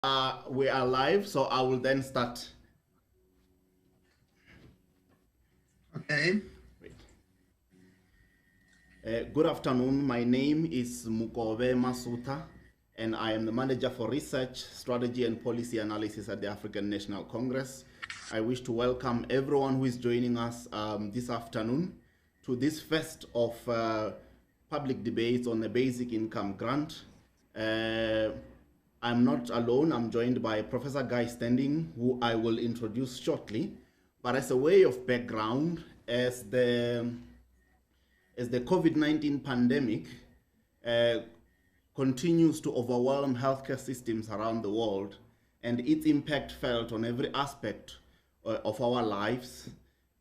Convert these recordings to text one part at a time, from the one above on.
We are live, so I will then start. Okay. Good afternoon. My name is Mukobe Masuta, and I am the Manager for Research, Strategy and Policy Analysis at the African National Congress. I wish to welcome everyone who is joining us this afternoon to this first of public debates on the basic income grant. I'm not alone. I'm joined by Professor Guy Standing, who I will introduce shortly. But as a way of background, as the COVID-19 pandemic continues to overwhelm healthcare systems around the world and its impact felt on every aspect of our lives,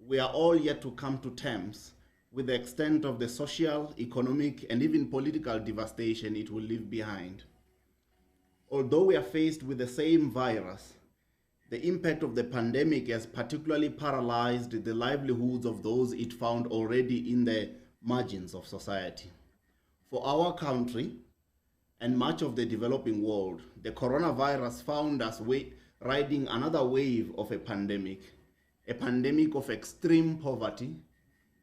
we are all yet to come to terms with the extent of the social, economic, and even political devastation it will leave behind. Although we are faced with the same virus, the impact of the pandemic has particularly paralyzed the livelihoods of those it found already in the margins of society. For our country and much of the developing world, the coronavirus found us riding another wave of a pandemic of extreme poverty,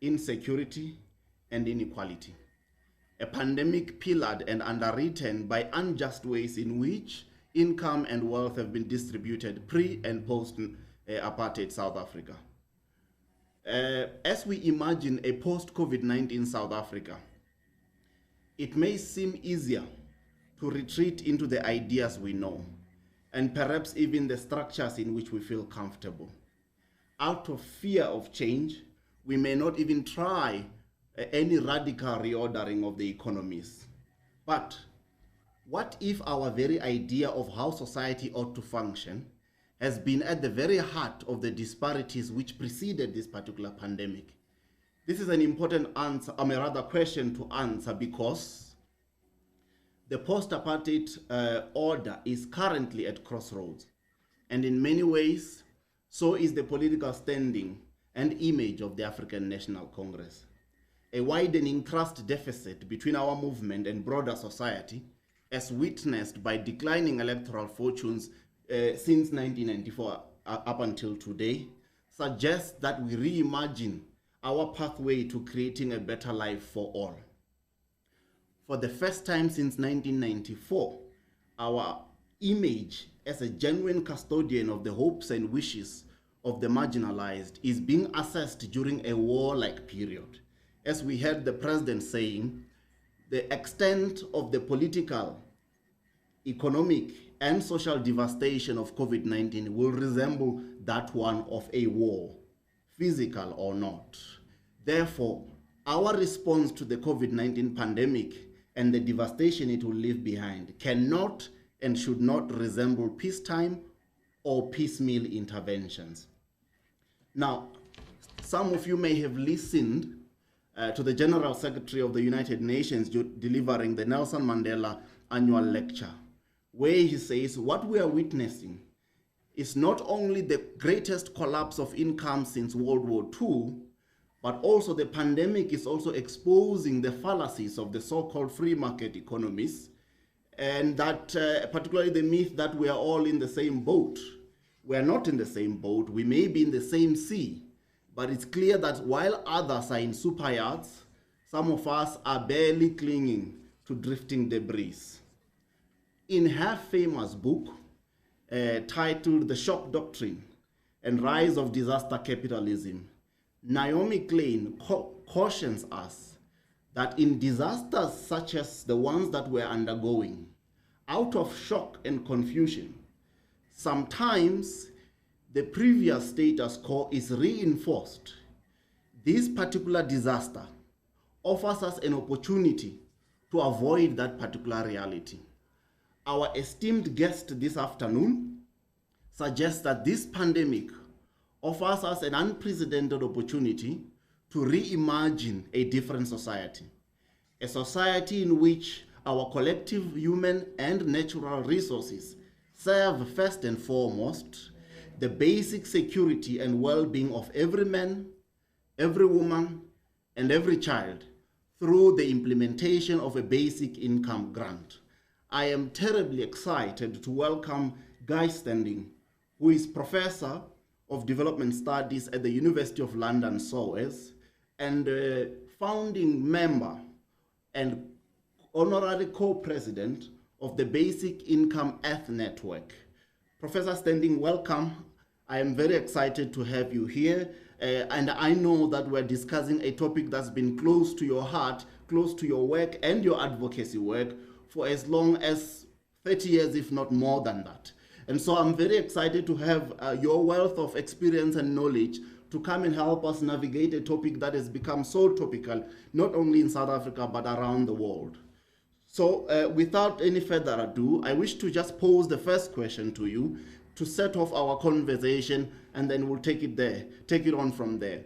insecurity, and inequality. A pandemic pillared and underwritten by unjust ways in which income and wealth have been distributed pre and post apartheid South Africa. As we imagine a post-COVID-19 South Africa, it may seem easier to retreat into the ideas we know, and perhaps even the structures in which we feel comfortable. Out of fear of change, we may not even try any radical reordering of the economies. But what if our very idea of how society ought to function has been at the very heart of the disparities which preceded this particular pandemic? This is an important question to answer, because the post-apartheid order is currently at crossroads, and in many ways, so is the political standing and image of the African National Congress. A widening trust deficit between our movement and broader society, as witnessed by declining electoral fortunes since 1994 up until today, suggests that we reimagine our pathway to creating a better life for all. For the first time since 1994, our image as a genuine custodian of the hopes and wishes of the marginalized is being assessed during a warlike period. As we heard the president saying, the extent of the political, economic, and social devastation of COVID-19 will resemble that one of a war, physical or not. Therefore, our response to the COVID-19 pandemic and the devastation it will leave behind cannot and should not resemble peacetime or piecemeal interventions. Now, some of you may have listened to the General Secretary of the United Nations delivering the Nelson Mandela annual lecture, where he says what we are witnessing is not only the greatest collapse of income since World War II, but also the pandemic is also exposing the fallacies of the so-called free market economies, and that particularly the myth that we are all in the same boat. We are not in the same boat. We may be in the same sea, but it's clear that while others are in super yachts, some of us are barely clinging to drifting debris. In her famous book titled The Shock Doctrine and Rise of Disaster Capitalism, Naomi Klein cautions us that in disasters such as the ones that we're undergoing, out of shock and confusion, sometimes the previous status quo is reinforced. This particular disaster offers us an opportunity to avoid that particular reality. Our esteemed guest this afternoon suggests that this pandemic offers us an unprecedented opportunity to reimagine a different society, a society in which our collective human and natural resources serve first and foremost the basic security and well-being of every man, every woman, and every child through the implementation of a basic income grant. I am terribly excited to welcome Guy Standing, who is Professor of Development Studies at the University of London, SOAS, and founding member and honorary co-president of the Basic Income Earth Network. Professor Standing, welcome. I am very excited to have you here. And I know that we're discussing a topic that's been close to your heart, close to your work and your advocacy work for as long as 30 years, if not more than that. And so I'm very excited to have your wealth of experience and knowledge to come and help us navigate a topic that has become so topical, not only in South Africa, but around the world. So without any further ado, I wish to just pose the first question to you to set off our conversation, and then we'll take it on from there.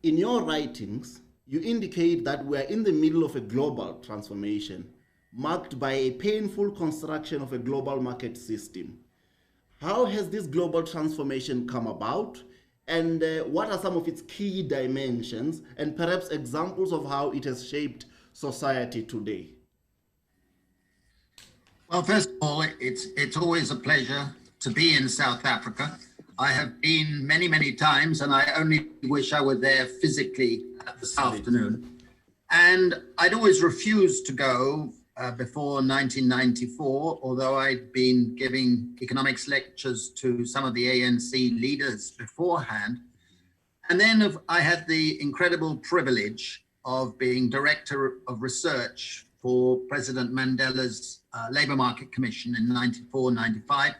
In your writings, you indicate that we're in the middle of a global transformation marked by a painful construction of a global market system. How has this global transformation come about, and what are some of its key dimensions, and perhaps examples of how it has shaped society today? Well, first of all, it's always a pleasure to be in South Africa. I have been many, many times, and I only wish I were there physically this afternoon. And I'd always refused to go before 1994, although I'd been giving economics lectures to some of the ANC leaders beforehand. And then I had the incredible privilege of being director of research for President Mandela's Labour Market Commission in 94, 95,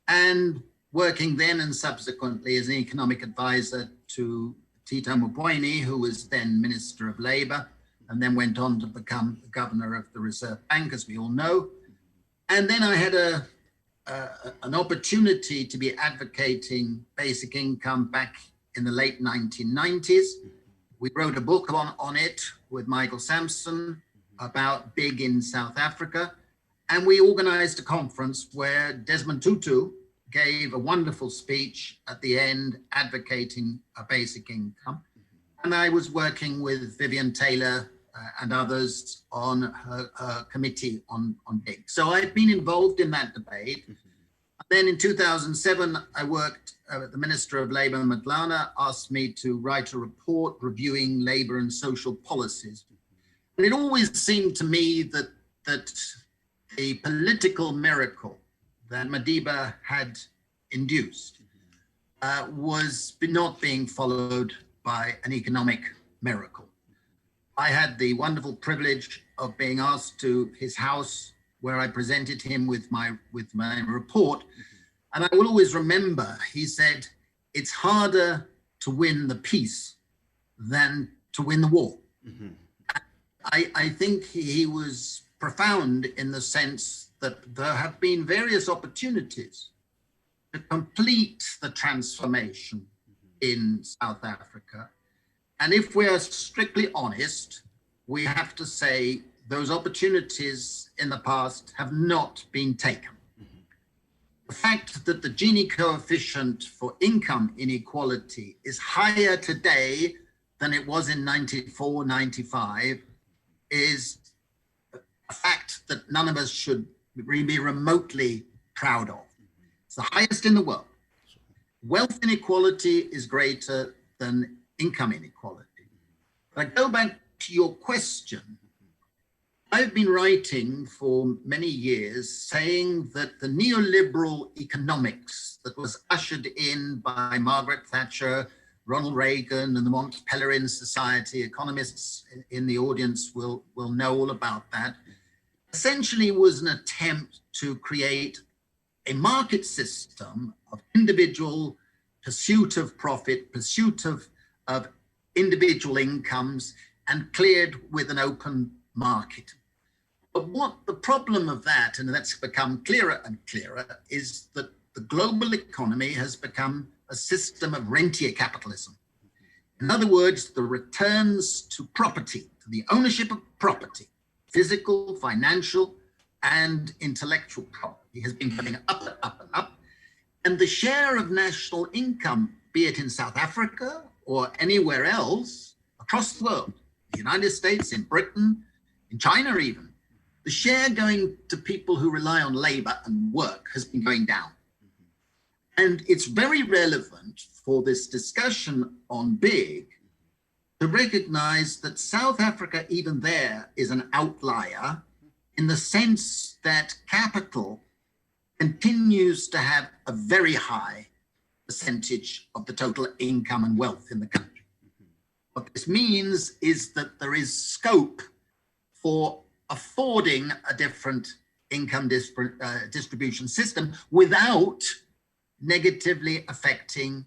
and working then and subsequently as an economic advisor to Tito Mboweni, who was then Minister of Labour, and then went on to become the governor of the Reserve Bank, as we all know. And then I had an opportunity to be advocating basic income back in the late 1990s. We wrote a book on it with Michael Sampson about big in South Africa. And we organized a conference where Desmond Tutu gave a wonderful speech at the end advocating a basic income. And I was working with Vivian Taylor and others on her committee on big. So I've been involved in that debate. Then in 2007, I worked, the Minister of Labour, Madlana, asked me to write a report reviewing labour and social policies. And it always seemed to me that the political miracle that Madiba had induced was not being followed by an economic miracle. I had the wonderful privilege of being asked to his house where I presented him with my report. And I will always remember, he said, it's harder to win the peace than to win the war. Mm-hmm. I think he was profound in the sense that there have been various opportunities to complete the transformation in South Africa. And if we are strictly honest, we have to say those opportunities in the past have not been taken. Mm-hmm. The fact that the Gini coefficient for income inequality is higher today than it was in 94, 95 is a fact that none of us should be remotely proud of. It's the highest in the world. Wealth inequality is greater than income inequality. But I go back to your question. I've been writing for many years saying that the neoliberal economics that was ushered in by Margaret Thatcher, Ronald Reagan, and the Mont Pelerin Society, economists in the audience will know all about that, essentially was an attempt to create a market system of individual pursuit of profit, pursuit of individual incomes, and cleared with an open market. But what the problem of that, and that's become clearer and clearer, is that the global economy has become a system of rentier capitalism. In other words, the returns to property, to the ownership of property, physical, financial, and intellectual property has been going up and up and up. And the share of national income, be it in South Africa or anywhere else across the world, the United States, in Britain, in China even, the share going to people who rely on labor and work has been going down. And it's very relevant for this discussion on big to recognize that South Africa, even there, is an outlier in the sense that capital continues to have a very high percentage of the total income and wealth in the country. What this means is that there is scope for affording a different income distribution system without negatively affecting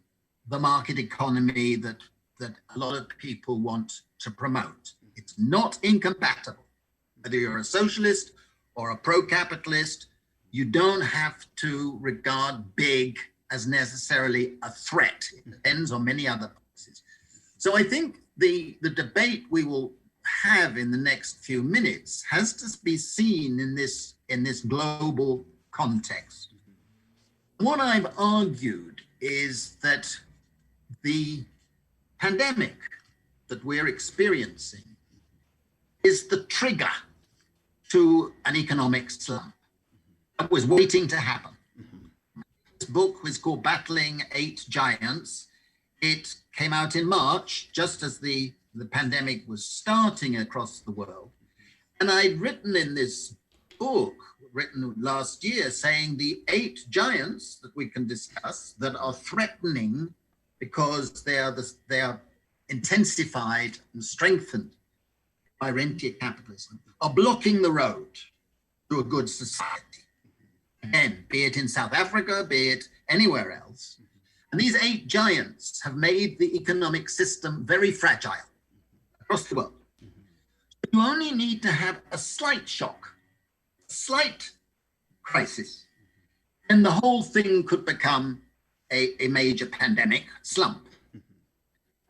the market economy that a lot of people want to promote. It's not incompatible. Whether you're a socialist or a pro-capitalist, you don't have to regard big as necessarily a threat. It depends on many other policies. So I think the debate we will have in the next few minutes has to be seen in this global context. What I've argued is that the pandemic that we're experiencing is the trigger to an economic slump that was waiting to happen. This book is called Battling Eight Giants. It came out in March, just as the pandemic was starting across the world. And I'd written in this book, written last year, saying the 8 giants that we can discuss that are threatening because they are intensified and strengthened by rentier capitalism, are blocking the road to a good society. Again, be it in South Africa, be it anywhere else. And these 8 giants have made the economic system very fragile across the world. You only need to have a slight shock, a slight crisis, and the whole thing could become a major pandemic slump.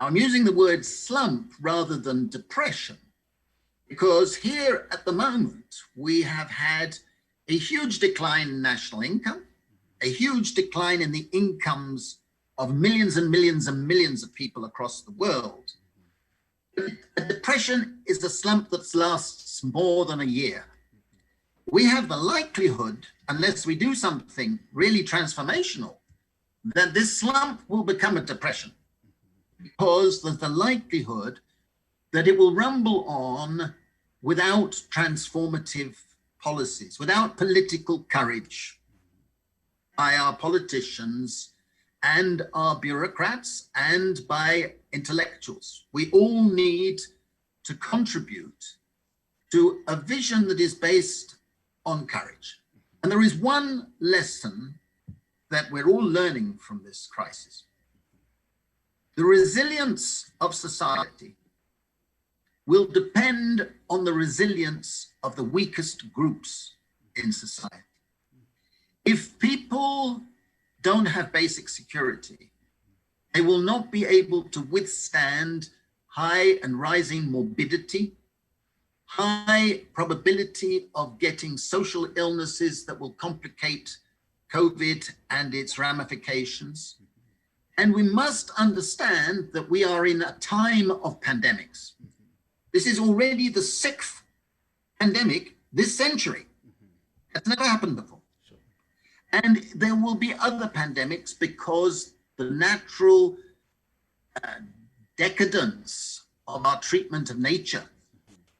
Now, I'm using the word slump rather than depression, because here at the moment, we have had a huge decline in national income, a huge decline in the incomes of millions and millions and millions of people across the world. A depression is a slump that lasts more than a year. We have the likelihood, unless we do something really transformational, that this slump will become a depression, because there's the likelihood that it will rumble on without transformative policies, without political courage by our politicians and our bureaucrats and by intellectuals. We all need to contribute to a vision that is based on courage. And there is one lesson that we're all learning from this crisis. The resilience of society will depend on the resilience of the weakest groups in society. If people don't have basic security, they will not be able to withstand high and rising morbidity, high probability of getting social illnesses that will complicate COVID and its ramifications. And we must understand that we are in a time of pandemics. This is already the 6th pandemic this century. That's never happened before. And there will be other pandemics because the natural decadence of our treatment of nature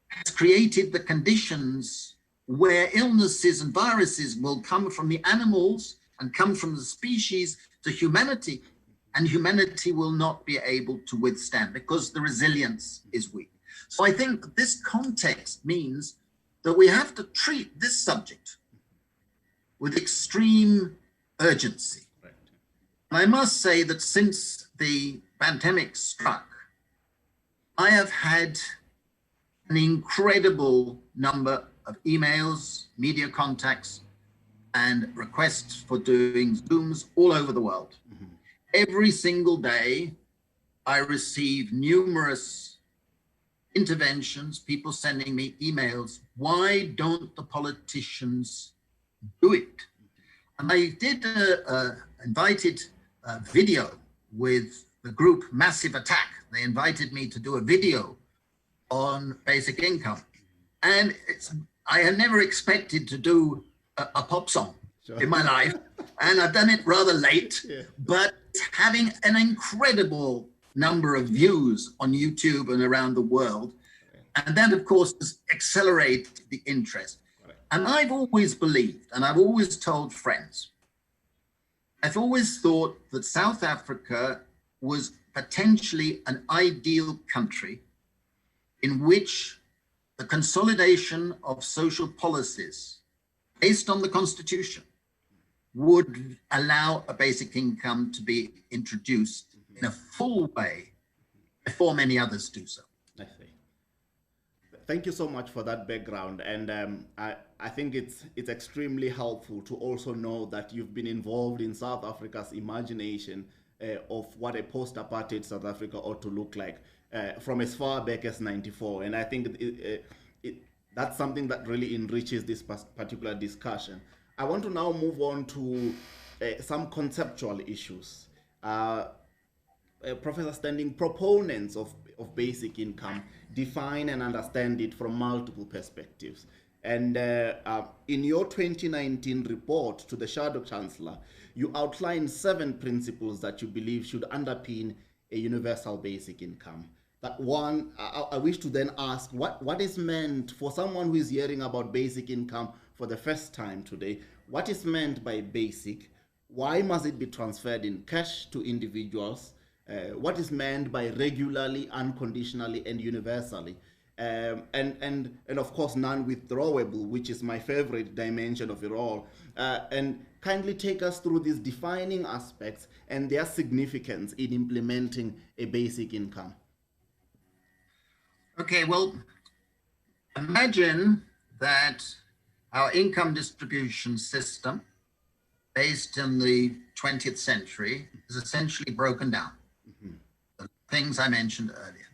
has created the conditions where illnesses and viruses will come from the animals and come from the species to humanity, and humanity will not be able to withstand because the resilience is weak. So I think this context means that we have to treat this subject with extreme urgency. Right. And I must say that since the pandemic struck, I have had an incredible number of emails, media contacts, and requests for doing Zooms all over the world. Mm-hmm. Every single day, I receive numerous interventions, people sending me emails. Why don't the politicians do it? And I did invited a video with the group Massive Attack. They invited me to do a video on basic income. And I had never expected to do a pop song Sure. in my life, and I've done it rather late, Yeah. but it's having an incredible number of views on YouTube and around the world. And that, of course, has accelerated the interest. Correct. And I've always believed, and I've always told friends, I've always thought that South Africa was potentially an ideal country in which the consolidation of social policies based on the Constitution would allow a basic income to be introduced in a full way before many others do so. I see. Thank you so much for that background, and I think it's extremely helpful to also know that you've been involved in South Africa's imagination of what a post-apartheid South Africa ought to look like from as far back as '94, and I think that's something that really enriches this particular discussion. I want to now move on to some conceptual issues. Professor Standing, proponents of basic income define and understand it from multiple perspectives. And in your 2019 report to the Shadow Chancellor, you outline 7 principles that you believe should underpin a universal basic income. That one, I wish to then ask, what is meant for someone who is hearing about basic income for the first time today? What is meant by basic? Why must it be transferred in cash to individuals? What is meant by regularly, unconditionally, and universally? And of course, non-withdrawable, which is my favorite dimension of it all. And kindly take us through these defining aspects and their significance in implementing a basic income. Okay, well, imagine that our income distribution system based in the 20th century is essentially broken down. The things I mentioned earlier.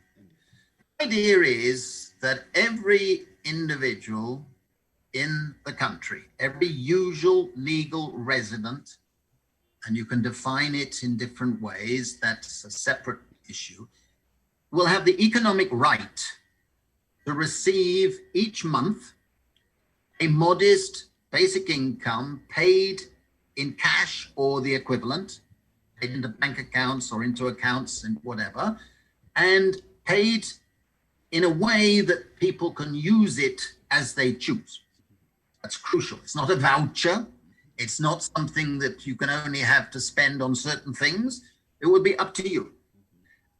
The idea is that every individual in the country, every usual legal resident, and you can define it in different ways, that's a separate issue, will have the economic right to receive each month a modest basic income paid in cash or the equivalent, paid into bank accounts or into accounts and whatever, and paid in a way that people can use it as they choose. That's crucial. It's not a voucher. It's not something that you can only have to spend on certain things. It would be up to you.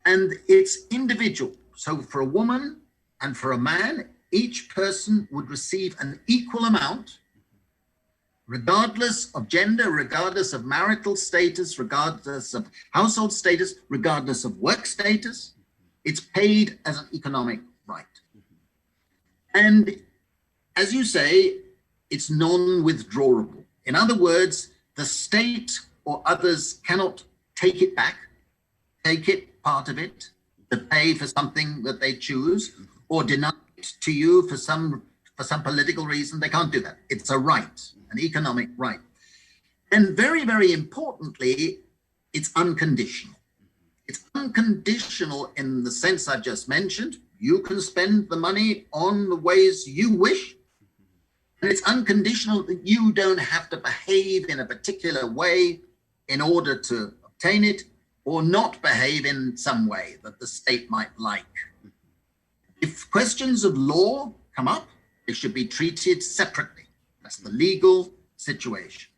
And it's individual. So for a woman and for a man, each person would receive an equal amount, regardless of gender, regardless of marital status, regardless of household status, regardless of work status. It's paid as an economic right. And as you say, it's non-withdrawable. In other words, the state or others cannot take it back, take it, part of it, to pay for something that they choose, or deny it to you for some political reason. They can't do that. It's a right, an economic right. And very, very importantly, it's unconditional. It's unconditional in the sense I've just mentioned. You can spend the money on the ways you wish. And it's unconditional that you don't have to behave in a particular way in order to obtain it, or not behave in some way that the state might like. If questions of law come up, they should be treated separately. That's the legal situation.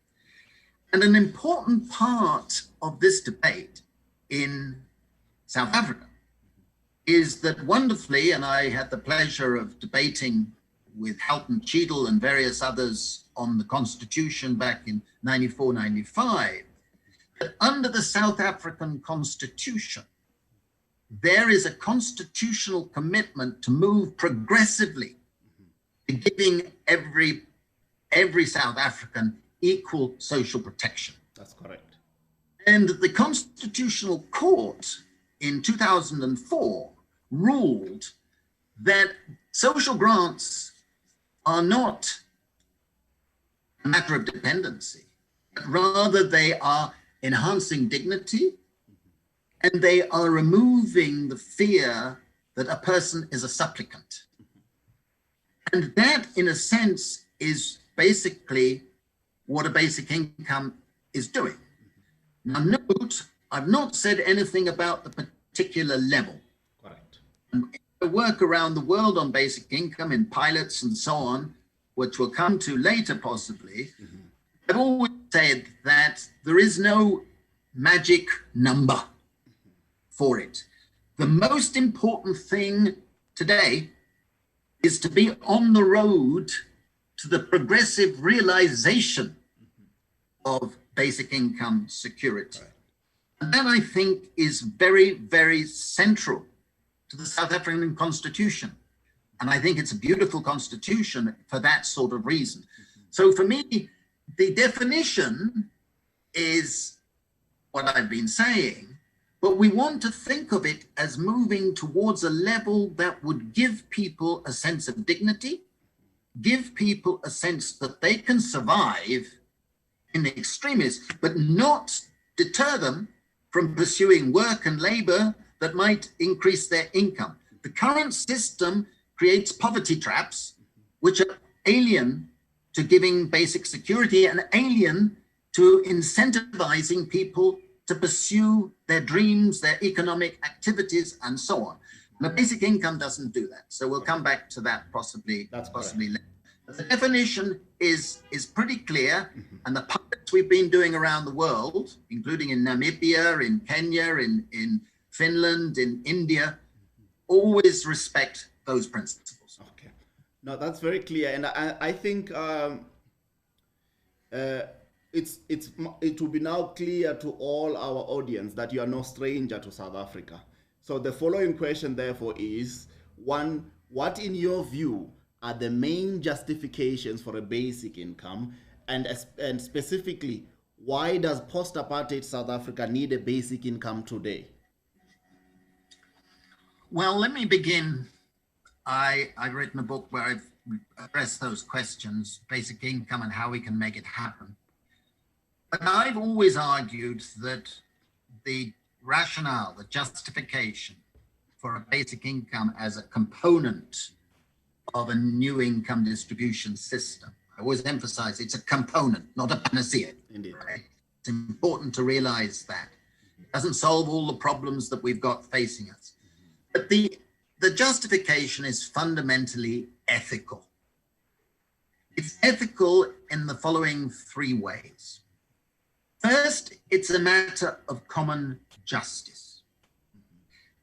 And an important part of this debate in South Africa is that wonderfully, and I had the pleasure of debating with Halton Cheadle and various others on the Constitution back in 94, 95, that under the South African Constitution, there is a constitutional commitment to move progressively to giving every South African equal social protection. That's correct. And the Constitutional Court in 2004 ruled that social grants are not a matter of dependency, but rather they are enhancing dignity, and they are removing the fear that a person is a supplicant. And that, in a sense, is basically what a basic income is doing. Now, note, I've not said anything about the particular level. Correct. I work around the world on basic income in pilots and so on, which we'll come to later possibly. I've always said that there is no magic number for it. The most important thing today is to be on the road to the progressive realization of basic income security. And that, I think, is very, very central to the South African Constitution. And I think it's a beautiful constitution for that sort of reason. So for me, the definition is what I've been saying, but we want to think of it as moving towards a level that would give people a sense of dignity, give people a sense that they can survive in the extremis, but not deter them from pursuing work and labor that might increase their income. The current system creates poverty traps, which are alien to giving basic security and alien to incentivizing people to pursue their dreams, their economic activities, and so on. And the basic income doesn't do that. So we'll come back to that possibly later. The definition is pretty clear, and the pilots we've been doing around the world, including in Namibia, in Kenya, in Finland, in India, always respect those principles. Okay, now that's very clear, and I think it will be now clear to all our audience that you are no stranger to South Africa. So the following question, therefore, is one: what, in your view, are the main justifications for a basic income, and specifically, why does post-apartheid South Africa need a basic income today? Well, let me begin. I've written a book where I've addressed those questions, basic income and how we can make it happen. But I've always argued that the rationale, the justification for a basic income as a component of a new income distribution system, I always emphasize it's a component, not a panacea. Indeed. Right? It's important to realize that. It doesn't solve all the problems that we've got facing us. But the justification is fundamentally ethical. It's ethical in the following three ways. First, it's a matter of common justice.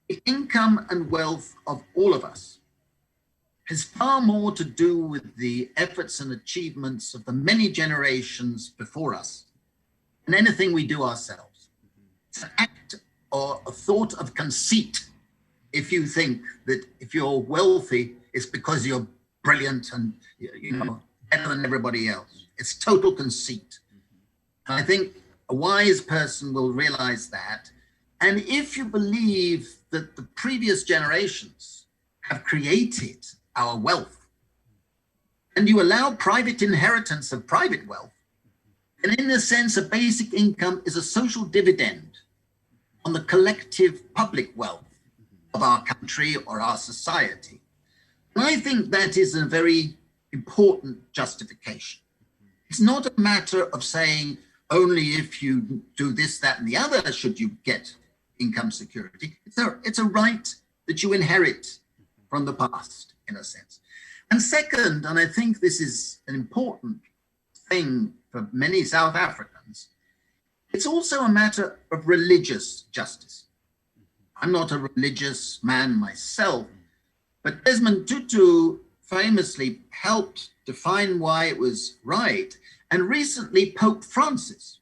The income and wealth of all of us has far more to do with the efforts and achievements of the many generations before us than anything we do ourselves. It's an act or a thought of conceit if you think that if you're wealthy, it's because you're brilliant and better than everybody else. It's total conceit. And I think a wise person will realize that. And if you believe that the previous generations have created our wealth, and you allow private inheritance of private wealth, and in a sense, a basic income is a social dividend on the collective public wealth of our country or our society. And I think that is a very important justification. It's not a matter of saying only if you do this, that, and the other should you get income security. It's a right that you inherit from the past, in a sense. And second, and I think this is an important thing for many South Africans, it's also a matter of religious justice. I'm not a religious man myself, but Desmond Tutu famously helped define why it was right. And recently, Pope Francis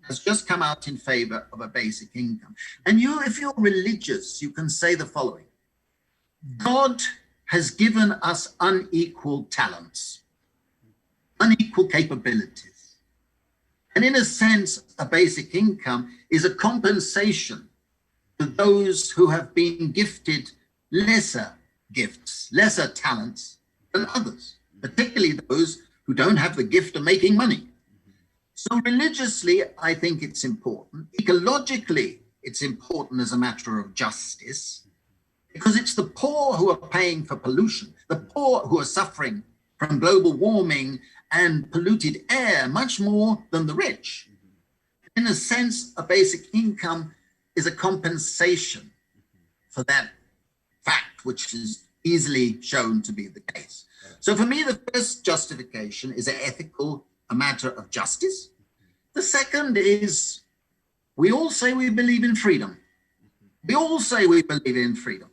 has just come out in favor of a basic income. And if you're religious, you can say the following: God has given us unequal talents, unequal capabilities. And in a sense, a basic income is a compensation to those who have been gifted lesser gifts, lesser talents than others, particularly those who don't have the gift of making money. So religiously, I think it's important. Ecologically, it's important as a matter of justice. because it's the poor who are paying for pollution, the poor who are suffering from global warming and polluted air much more than the rich. In a sense, a basic income is a compensation for that fact, which is easily shown to be the case. So for me, the first justification is ethical, a matter of justice. The second is, we all say we believe in freedom. We all say we believe in freedom.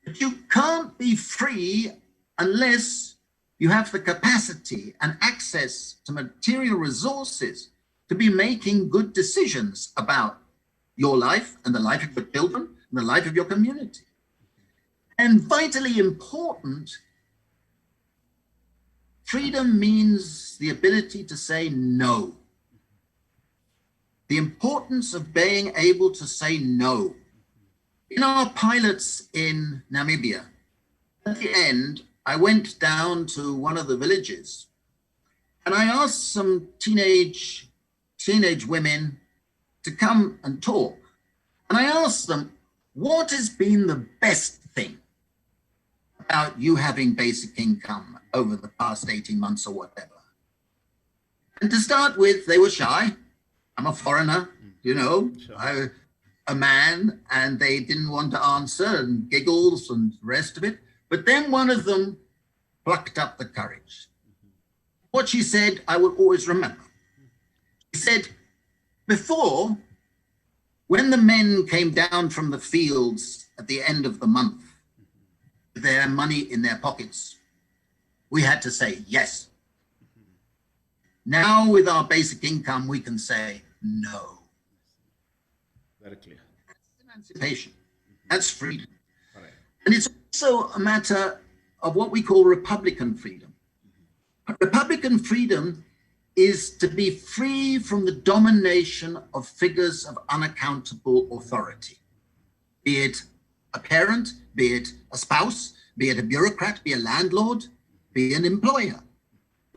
But you can't be free unless you have the capacity and access to material resources to be making good decisions about your life and the life of your children and the life of your community. And vitally important, freedom means the ability to say no. The importance of being able to say no. In our pilots in Namibia, at the end, I went down to one of the villages and I asked some teenage women to come and talk. And I asked them, what has been the best thing about you having basic income over the past 18 months or whatever? And to start with, they were shy. I'm a foreigner, you know, sure. A man, and they didn't want to answer and giggles and the rest of it. But then one of them plucked up the courage. What she said, I will always remember. She said, before, when the men came down from the fields at the end of the month, with their money in their pockets, we had to say yes. Now with our basic income, we can say no. Very clear. That's emancipation. That's freedom. Right. And it's also a matter of what we call Republican freedom. Republican freedom is to be free from the domination of figures of unaccountable authority, be it a parent, be it a spouse, be it a bureaucrat, be a landlord, be an employer.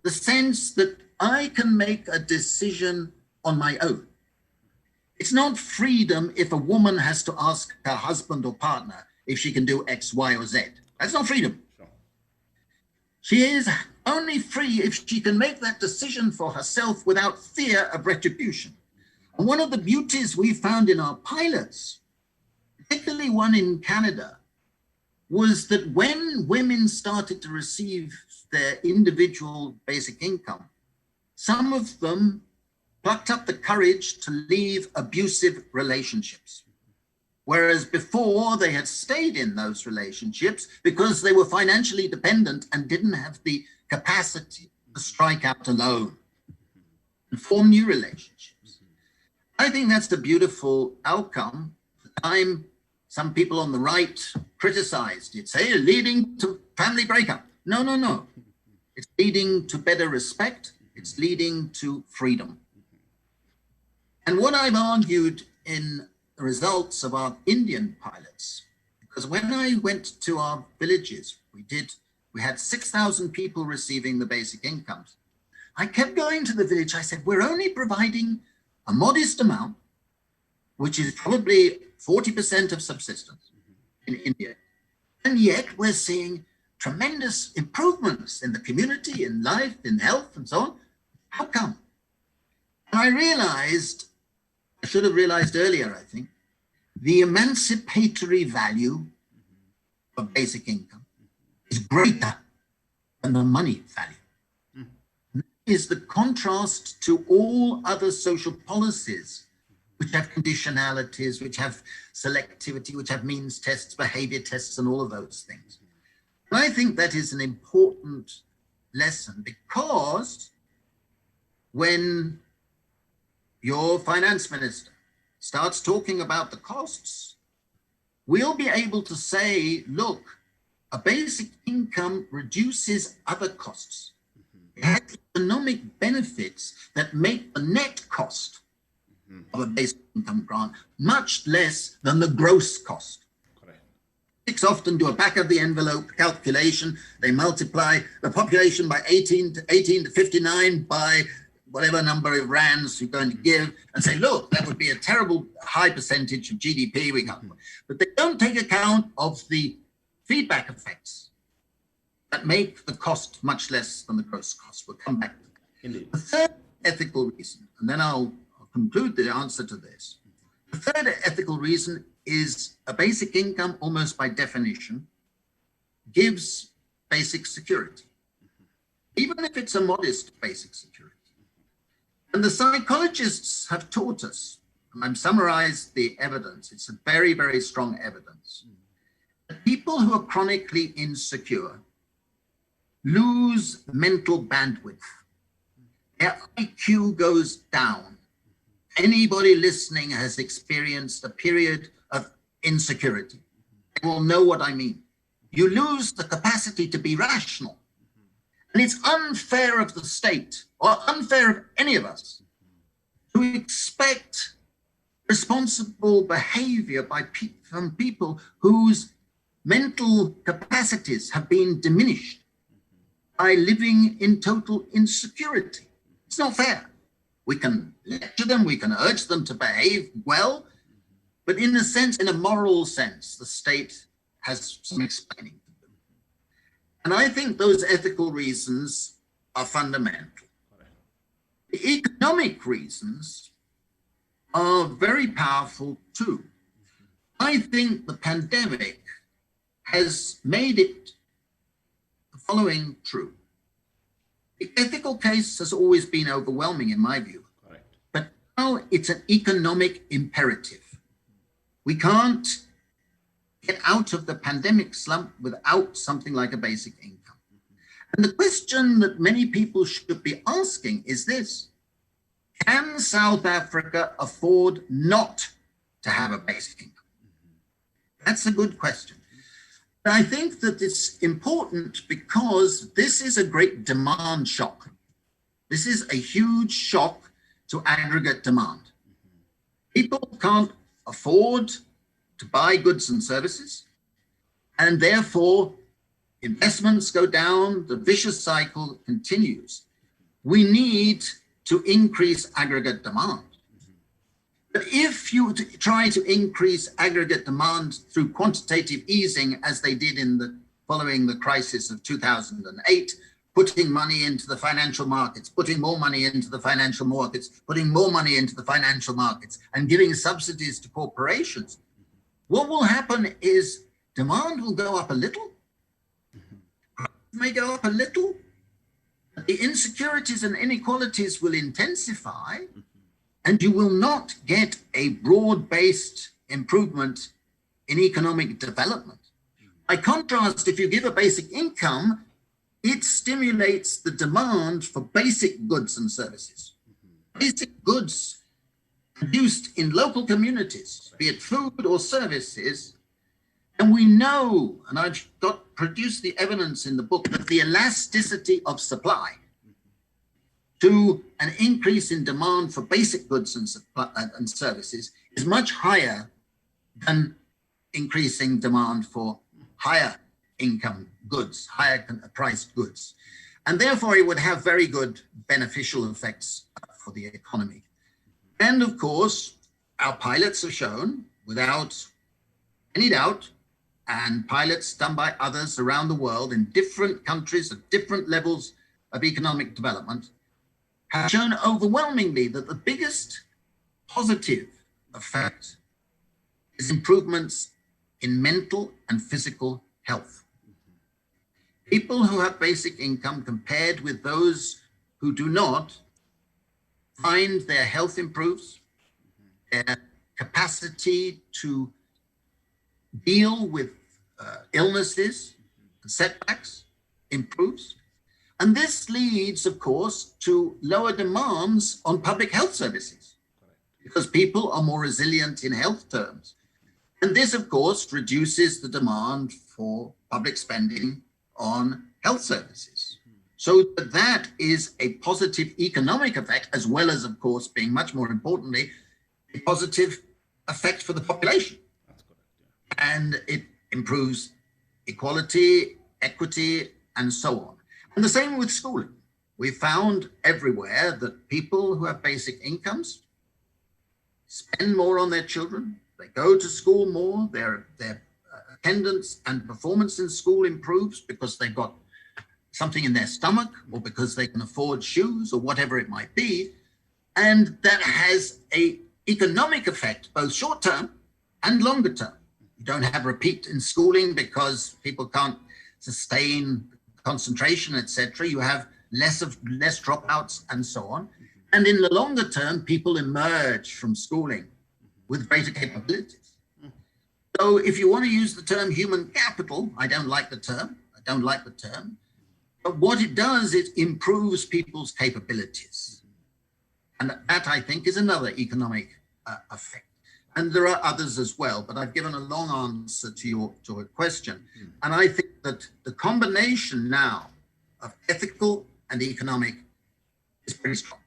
The sense that I can make a decision on my own. It's not freedom if a woman has to ask her husband or partner if she can do X, Y, or Z. That's not freedom. Sure. She is only free if she can make that decision for herself without fear of retribution. And one of the beauties we found in our pilots, particularly one in Canada, was that when women started to receive their individual basic income, some of them plucked up the courage to leave abusive relationships. Whereas before they had stayed in those relationships because they were financially dependent and didn't have the capacity to strike out alone and form new relationships. I think that's the beautiful outcome. At the time, some people on the right criticized it, say leading to family breakup. No, no, no. It's leading to better respect. It's leading to freedom. And what I've argued in the results of our Indian pilots, because when I went to our villages, we had 6,000 people receiving the basic incomes. I kept going to the village. I said, we're only providing a modest amount, which is probably 40% of subsistence in India. And yet we're seeing tremendous improvements in the community, in life, in health, and so on. How come? And I realized, I should have realized earlier, I think, the emancipatory value of basic income is greater than the money value. That is the contrast to all other social policies which have conditionalities, which have selectivity, which have means tests, behavior tests, and all of those things. And I think that is an important lesson, because when your finance minister starts talking about the costs, we'll be able to say, look, a basic income reduces other costs. It has economic benefits that make the net cost of a basic income grant much less than the gross cost. Correct. Often do a back of the envelope calculation. They multiply the population by 18 to 59 by whatever number of rands you're going to give and say, look, that would be a terrible high percentage of GDP we got. But they don't take account of the feedback effects that make the cost much less than the gross cost. We'll come back to that. Indeed. The third ethical reason, and then I'll conclude the answer to this. The third ethical reason is a basic income, almost by definition, gives basic security, even if it's a modest basic security. And the psychologists have taught us, and I've summarized the evidence, it's a very, very strong evidence, that people who are chronically insecure lose mental bandwidth. Their IQ goes down. Anybody listening has experienced a period of insecurity. They will know what I mean. You lose the capacity to be rational. And it's unfair of the state, or unfair of any of us, to expect responsible behavior from people whose mental capacities have been diminished by living in total insecurity. It's not fair. We can lecture them, we can urge them to behave well, but in a sense, in a moral sense, the state has some explaining to do. And I think those ethical reasons are fundamental. The economic reasons are very powerful too. I think the pandemic has made it the following true. The ethical case has always been overwhelming in my view, but now it's an economic imperative. We can't get out of the pandemic slump without something like a basic income. And the question that many people should be asking is this: can South Africa afford not to have a basic income? That's a good question. I think that it's important because this is a great demand shock. This is a huge shock to aggregate demand. People can't afford to buy goods and services, and therefore investments go down, the vicious cycle continues. We need to increase aggregate demand. But if you try to increase aggregate demand through quantitative easing, as they did following the crisis of 2008, putting money into the financial markets, putting more money into the financial markets, putting more money into the financial markets, and giving subsidies to corporations, what will happen is demand will go up a little, may go up a little, the insecurities and inequalities will intensify, and you will not get a broad-based improvement in economic development. By contrast, if you give a basic income, it stimulates the demand for basic goods and services. Basic goods produced in local communities, be it food or services. And we know, and I've produced the evidence in the book, that the elasticity of supply to an increase in demand for basic goods and services is much higher than increasing demand for higher income goods, higher priced goods. And therefore it would have very good beneficial effects for the economy. And of course, our pilots have shown without any doubt, and pilots done by others around the world in different countries at different levels of economic development, have shown overwhelmingly that the biggest positive effect is improvements in mental and physical health. People who have basic income compared with those who do not find their health improves, their capacity to deal with illnesses and setbacks improves. And this leads, of course, to lower demands on public health services because people are more resilient in health terms. And this, of course, reduces the demand for public spending on health services. So that is a positive economic effect, as well as, of course, being much more importantly, a positive effect for the population. That's correct, yeah. And it improves equality, equity, and so on. And the same with schooling. we found everywhere that people who have basic incomes spend more on their children. They go to school more. Their attendance and performance in school improves because they've got something in their stomach or because they can afford shoes or whatever it might be. And that has a economic effect, both short term and longer term. You don't have repeat in schooling because people can't sustain concentration, etc. You have less dropouts and so on. And in the longer term, people emerge from schooling with greater capabilities. So if you want to use the term human capital, I don't like the term. But what it does, it improves people's capabilities. And that, I think, is another economic effect. And there are others as well, but I've given a long answer to your question. And I think that the combination now of ethical and economic is pretty strong.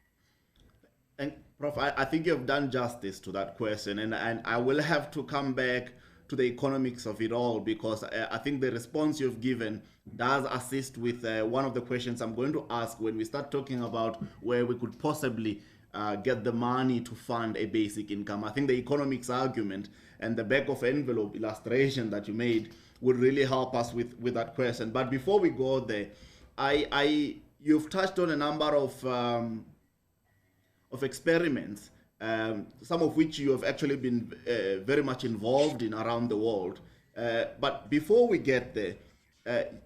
And Prof, I think you've done justice to that question, and I will have to come back to the economics of it all, because I think the response you've given does assist with one of the questions I'm going to ask when we start talking about where we could possibly get the money to fund a basic income. I think the economics argument and the back of envelope illustration that you made would really help us with that question. But before we go there, you've touched on a number of experiments, some of which you have actually been very much involved in around the world. But before we get there,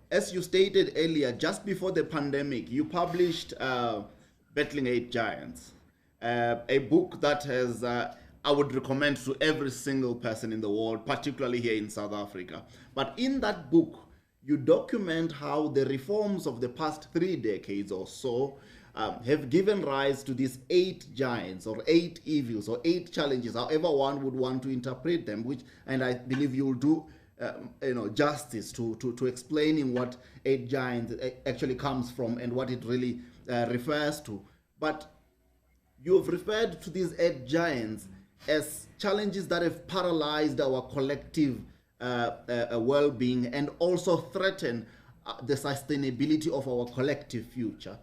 as you stated earlier, just before the pandemic, you published Battling 8 Giants, a book that has, I would recommend to every single person in the world, particularly here in South Africa. But in that book, you document how the reforms of the past 3 decades or so have given rise to these 8 giants or 8 evils or 8 challenges, however one would want to interpret them, and I believe you'll do justice to explaining what 8 giants actually comes from and what it really refers to. But you've referred to these 8 giants as challenges that have paralyzed our collective well-being and also threaten the sustainability of our collective future.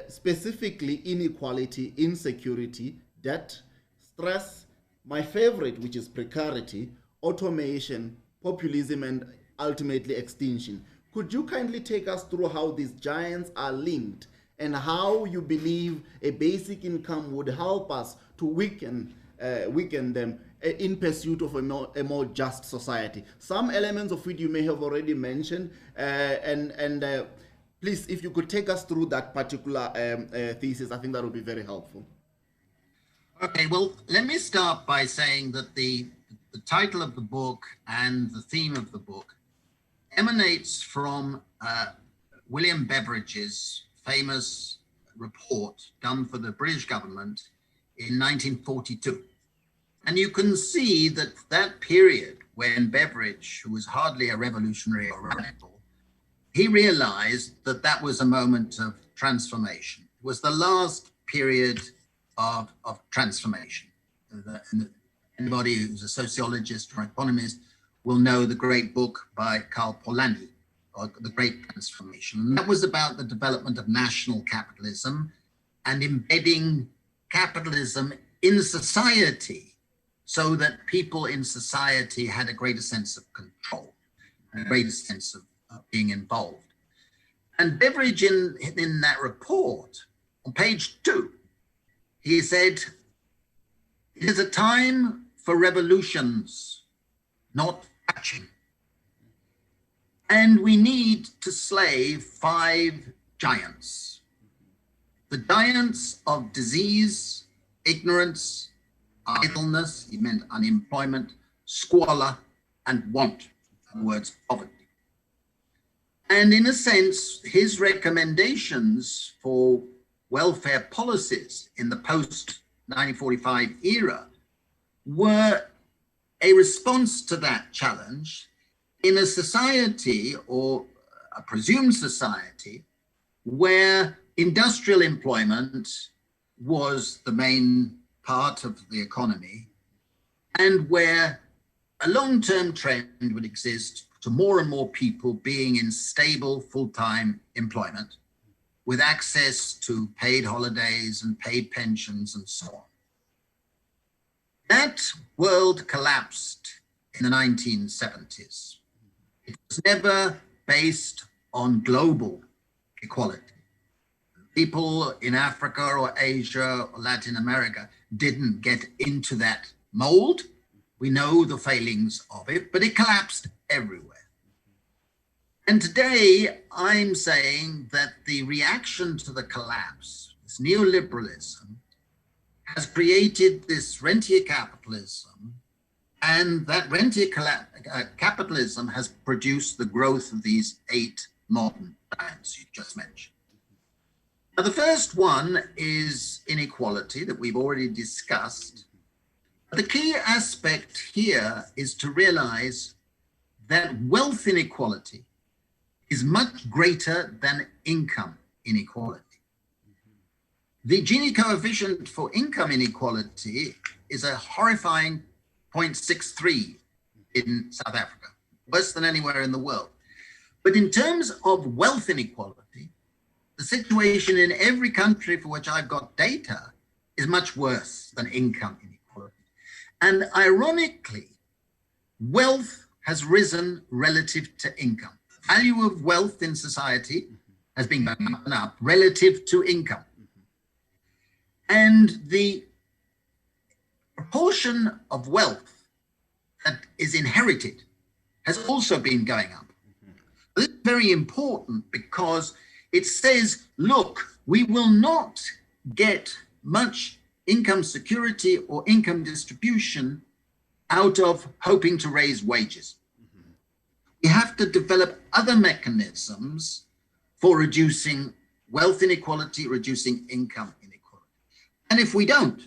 Specifically inequality, insecurity, debt, stress, my favorite, which is precarity, automation, populism, and ultimately extinction. Could you kindly take us through how these giants are linked and how you believe a basic income would help us to weaken them in pursuit of a more just society? Some elements of it you may have already mentioned, please, if you could take us through that particular thesis, I think that would be very helpful. Okay, well, let me start by saying that the title of the book and the theme of the book emanates from William Beveridge's famous report done for the British government in 1942. And you can see that that period when Beveridge, who was hardly a revolutionary or a radical, he realized that that was a moment of transformation. It was the last period of transformation. Anybody who's a sociologist or economist will know the great book by Karl Polanyi, or The Great Transformation. And that was about the development of national capitalism and embedding capitalism in society so that people in society had a greater sense of control, a greater sense of being involved. And Beveridge in that report, on page 2, he said, "It is a time for revolutions, not action. And we need to slay 5 giants. The giants of disease, ignorance, idleness," he meant unemployment, "squalor, and want," in other words, poverty. And in a sense, his recommendations for welfare policies in the post-1945 era were a response to that challenge in a society, or a presumed society, where industrial employment was the main part of the economy, and where a long-term trend would exist to more and more people being in stable full-time employment, with access to paid holidays and paid pensions and so on. That world collapsed in the 1970s. It was never based on global equality. People in Africa or Asia or Latin America didn't get into that mold. We know the failings of it, but it collapsed everywhere. And today I'm saying that the reaction to the collapse, this neoliberalism, has created this rentier capitalism, and that rentier capitalism has produced the growth of these 8 modern giants you just mentioned. Now, the first one is inequality that we've already discussed. The key aspect here is to realize that wealth inequality is much greater than income inequality. The Gini coefficient for income inequality is a horrifying 0.63 in South Africa, worse than anywhere in the world. But in terms of wealth inequality, the situation in every country for which I've got data is much worse than income inequality. And ironically, wealth has risen relative to income. The value of wealth in society has been going up and up relative to income. And the proportion of wealth that is inherited has also been going up. This is very important because it says, look, we will not get much income security or income distribution out of hoping to raise wages. We have to develop other mechanisms for reducing wealth inequality, reducing income inequality. And if we don't,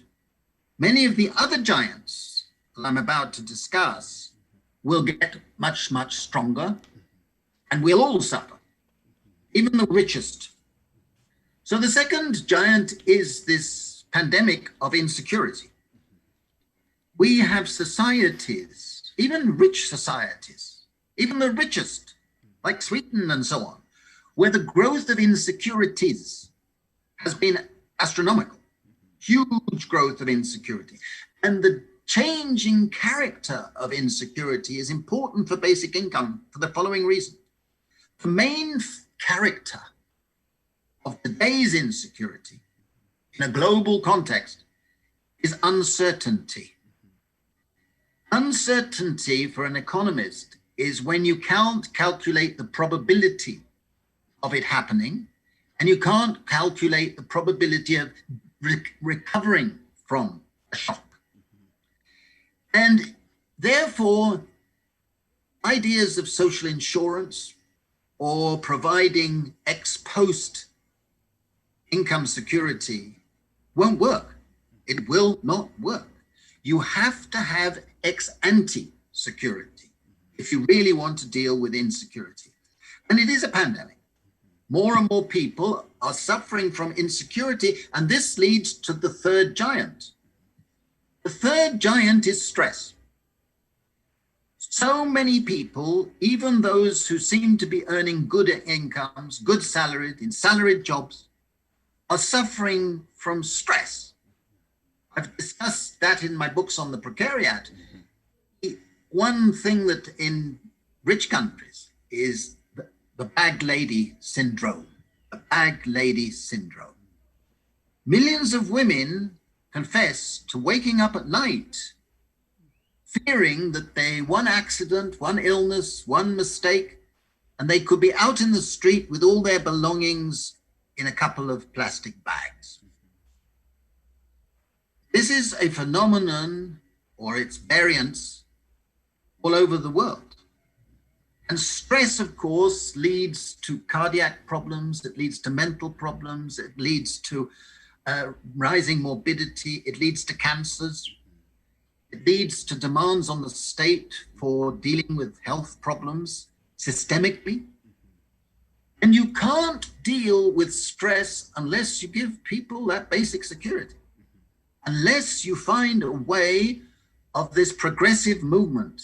many of the other giants that I'm about to discuss will get much, much stronger, and we'll all suffer, even the richest. So the second giant is this pandemic of insecurity. We have societies, even rich societies, even the richest, like Sweden and so on, where the growth of insecurities has been astronomical, huge growth of insecurity. And the changing character of insecurity is important for basic income for the following reason. The main character of today's insecurity in a global context is uncertainty. Uncertainty for an economist is when you can't calculate the probability of it happening, and you can't calculate the probability of recovering from a shock. And therefore, ideas of social insurance or providing ex post income security won't work. It will not work. You have to have ex ante security if you really want to deal with insecurity. And it is a pandemic. More and more people are suffering from insecurity, and this leads to the third giant. The third giant is stress. So many people, even those who seem to be earning good incomes, good salaried, in salaried jobs, are suffering from stress. I've discussed that in my books on the precariat. One thing that in rich countries is the bag lady syndrome, the bag lady syndrome. Millions of women confess to waking up at night fearing that one accident, one illness, one mistake, and they could be out in the street with all their belongings in a couple of plastic bags. This is a phenomenon, or its variants, all over the world. And stress, of course, leads to cardiac problems, it leads to mental problems, it leads to rising morbidity, it leads to cancers, it leads to demands on the state for dealing with health problems systemically. And you can't deal with stress unless you give people that basic security, unless you find a way of this progressive movement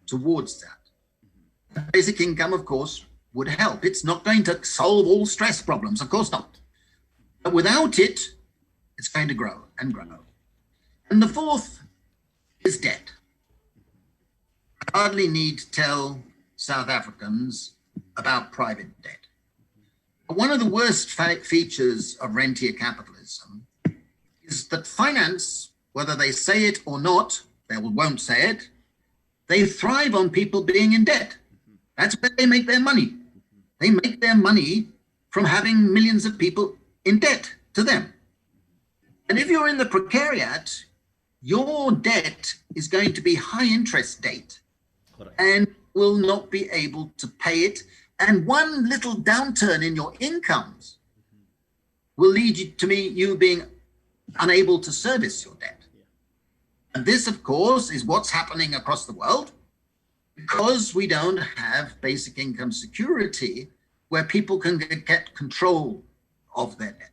towards that. Basic income, of course, would help. It's not going to solve all stress problems, of course not. But without it, it's going to grow and grow. And the fourth is debt. I hardly need to tell South Africans about private debt. But one of the worst features of rentier capitalism is that finance, whether they say it or not, they won't say it, they thrive on people being in debt. That's where they make their money. They make their money from having millions of people in debt to them. And if you're in the precariat, your debt is going to be high interest debt and will not be able to pay it. And one little downturn in your incomes will lead you being unable to service your debt. And this, of course, is what's happening across the world because we don't have basic income security where people can get control of their debt.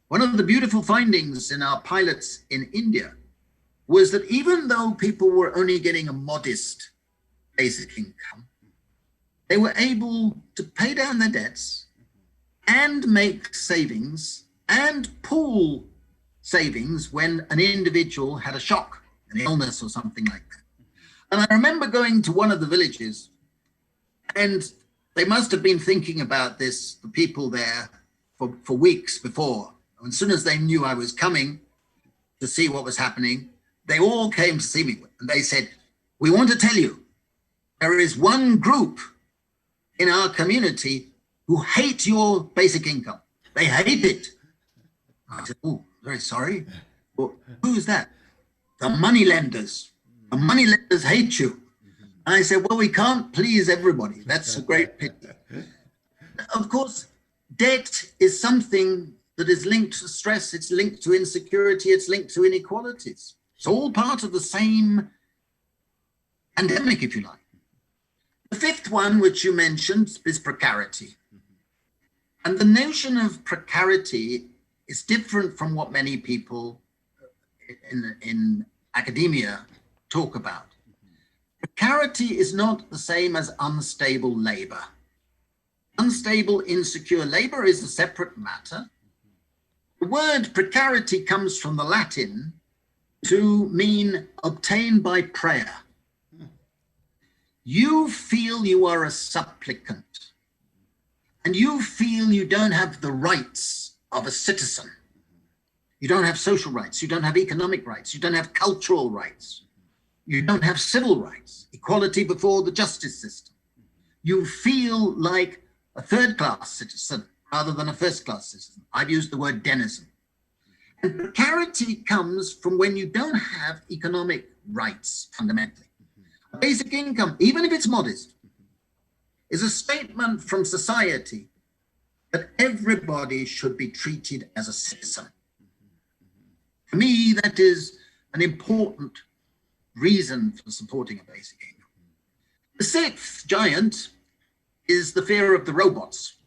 One of the beautiful findings in our pilots in India was that even though people were only getting a modest basic income, they were able to pay down their debts and make savings and pool savings when an individual had a shock, an illness or something like that. And I remember going to one of the villages, and they must have been thinking about this, the people there, for weeks before. And as soon as they knew I was coming to see what was happening, they all came to see me, and they said, "We want to tell you, there is one group in our community who hate your basic income. They hate it." I said, "Oh, very sorry. Well, who is that?" "The money lenders. The money lenders hate you." And I said, "Well, we can't please everybody. That's a great pity." Of course, debt is something that is linked to stress. It's linked to insecurity. It's linked to inequalities. It's all part of the same pandemic, if you like. The fifth one, which you mentioned, is precarity. And the notion of precarity is different from what many people in academia talk about. Precarity is not the same as unstable labor. Unstable, insecure labor is a separate matter. The word precarity comes from the Latin to mean obtained by prayer. You feel you are a supplicant, and you feel you don't have the rights of a citizen. You don't have social rights, you don't have economic rights, you don't have cultural rights, you don't have civil rights, equality before the justice system. You feel like a third-class citizen rather than a first-class citizen. I've used the word denizen. And precarity comes from when you don't have economic rights, fundamentally. A basic income, even if it's modest, is a statement from society that everybody should be treated as a citizen. For me, that is an important reason for supporting a basic income. The sixth giant is the fear of the robots.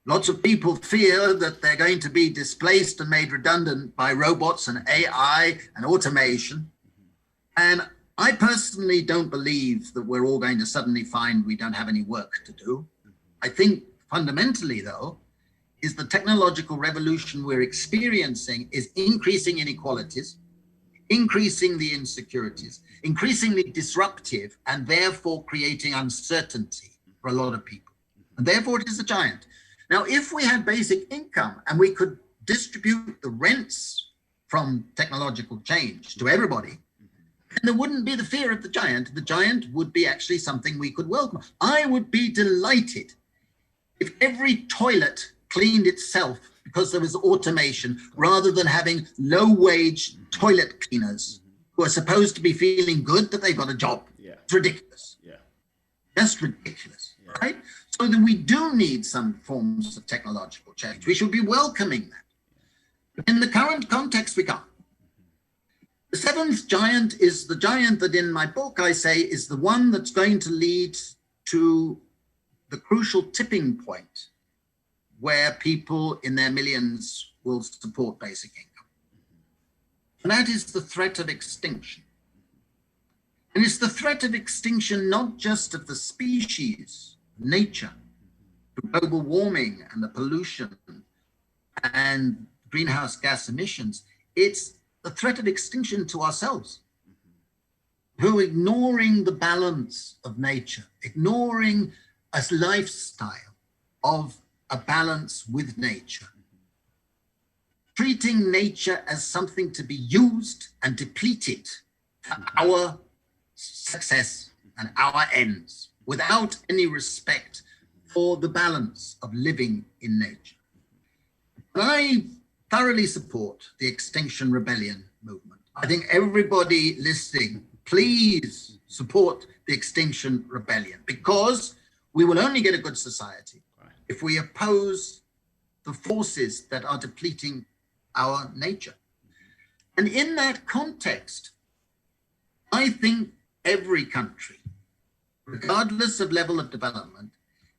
Lots of people fear that they're going to be displaced and made redundant by robots and AI and automation. And I personally don't believe that we're all going to suddenly find we don't have any work to do. I think fundamentally, though, is the technological revolution we're experiencing is increasing inequalities, increasing the insecurities, increasingly disruptive, and therefore creating uncertainty for a lot of people. And therefore it is a giant. Now, if we had basic income and we could distribute the rents from technological change to everybody, then there wouldn't be the fear of the giant. The giant would be actually something we could welcome. I would be delighted if every toilet cleaned itself because there was automation, rather than having low-wage toilet cleaners who are supposed to be feeling good that they've got a job. Yeah. It's ridiculous. Yeah. Just ridiculous, right? So that we do need some forms of technological change. We should be welcoming that. But in the current context, we can't. The seventh giant is the giant that in my book I say is the one that's going to lead to the crucial tipping point where people in their millions will support basic income. And that is the threat of extinction. And it's the threat of extinction not just of the species, nature, global warming and the pollution and greenhouse gas emissions, it's the threat of extinction to ourselves, who are ignoring the balance of nature, ignoring a lifestyle of a balance with nature, treating nature as something to be used and depleted for our success and our ends, without any respect for the balance of living in nature. And I thoroughly support the Extinction Rebellion movement. I think everybody listening, please support the Extinction Rebellion, because we will only get a good society if we oppose the forces that are depleting our nature. And in that context, I think every country, regardless of level of development,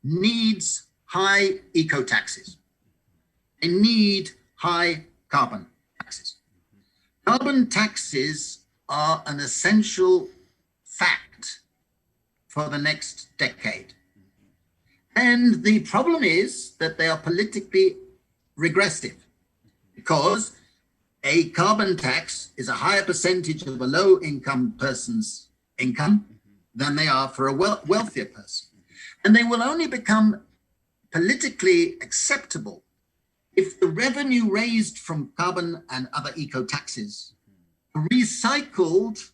needs high eco taxes. They need high carbon taxes. Carbon taxes are an essential fact for the next decade. And the problem is that they are politically regressive, because a carbon tax is a higher percentage of a low-income person's income than they are for a wealthier person. And they will only become politically acceptable if the revenue raised from carbon and other eco taxes are recycled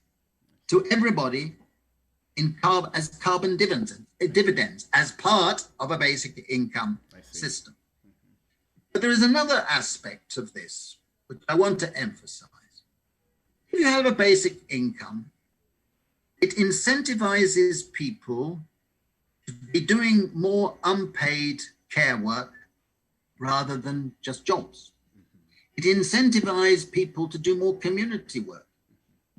to everybody in as carbon dividends as part of a basic income system. But there is another aspect of this which I want to emphasize. If you have a basic income, it incentivizes people to be doing more unpaid care work rather than just jobs. It incentivizes people to do more community work.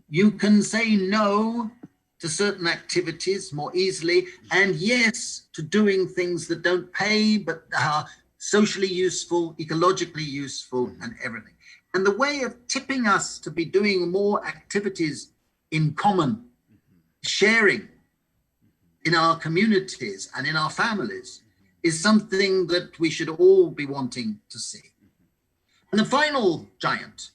You can say no to certain activities more easily, and yes to doing things that don't pay but are socially useful, ecologically useful, and everything. And the way of tipping us to be doing more activities in common, sharing in our communities and in our families, is something that we should all be wanting to see. And the final giant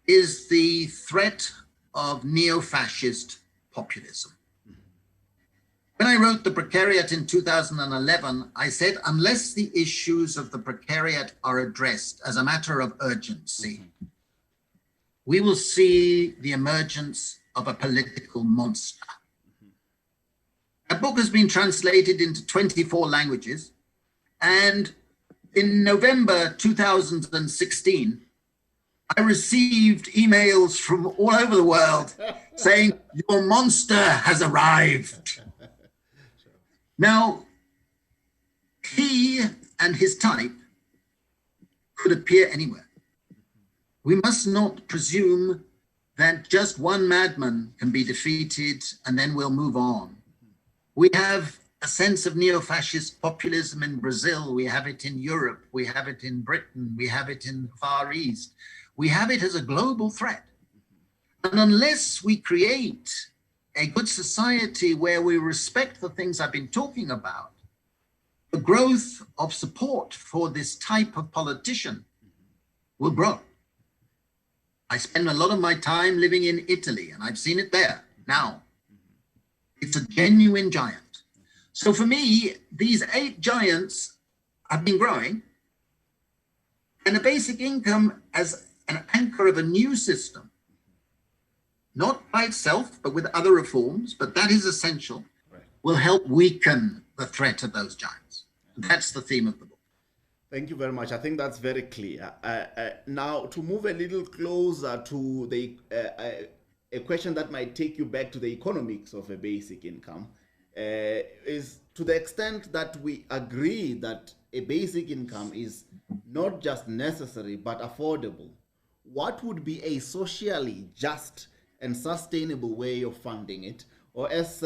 is the threat of neo-fascist populism. When I wrote The Precariat in 2011, I said, unless the issues of the precariat are addressed as a matter of urgency, we will see the emergence of a political monster. That book has been translated into 24 languages. And in November 2016, I received emails from all over the world saying, your monster has arrived. Now, he and his type could appear anywhere. We must not presume that just one madman can be defeated and then we'll move on. We have a sense of neo-fascist populism in Brazil. We have it in Europe. We have it in Britain. We have it in the Far East. We have it as a global threat. And unless we create a good society where we respect the things I've been talking about, the growth of support for this type of politician will grow. I spend a lot of my time living in Italy, and I've seen it there now. It's a genuine giant. So for me, these 8 giants have been growing, and a basic income as an anchor of a new system, not by itself, but with other reforms, but that is essential, will help weaken the threat of those giants. That's the theme of the book. Thank you very much. I think that's very clear. Now, to move a little closer to the a question that might take you back to the economics of a basic income, is to the extent that we agree that a basic income is not just necessary, but affordable. What would be a socially just and sustainable way of funding it? Or as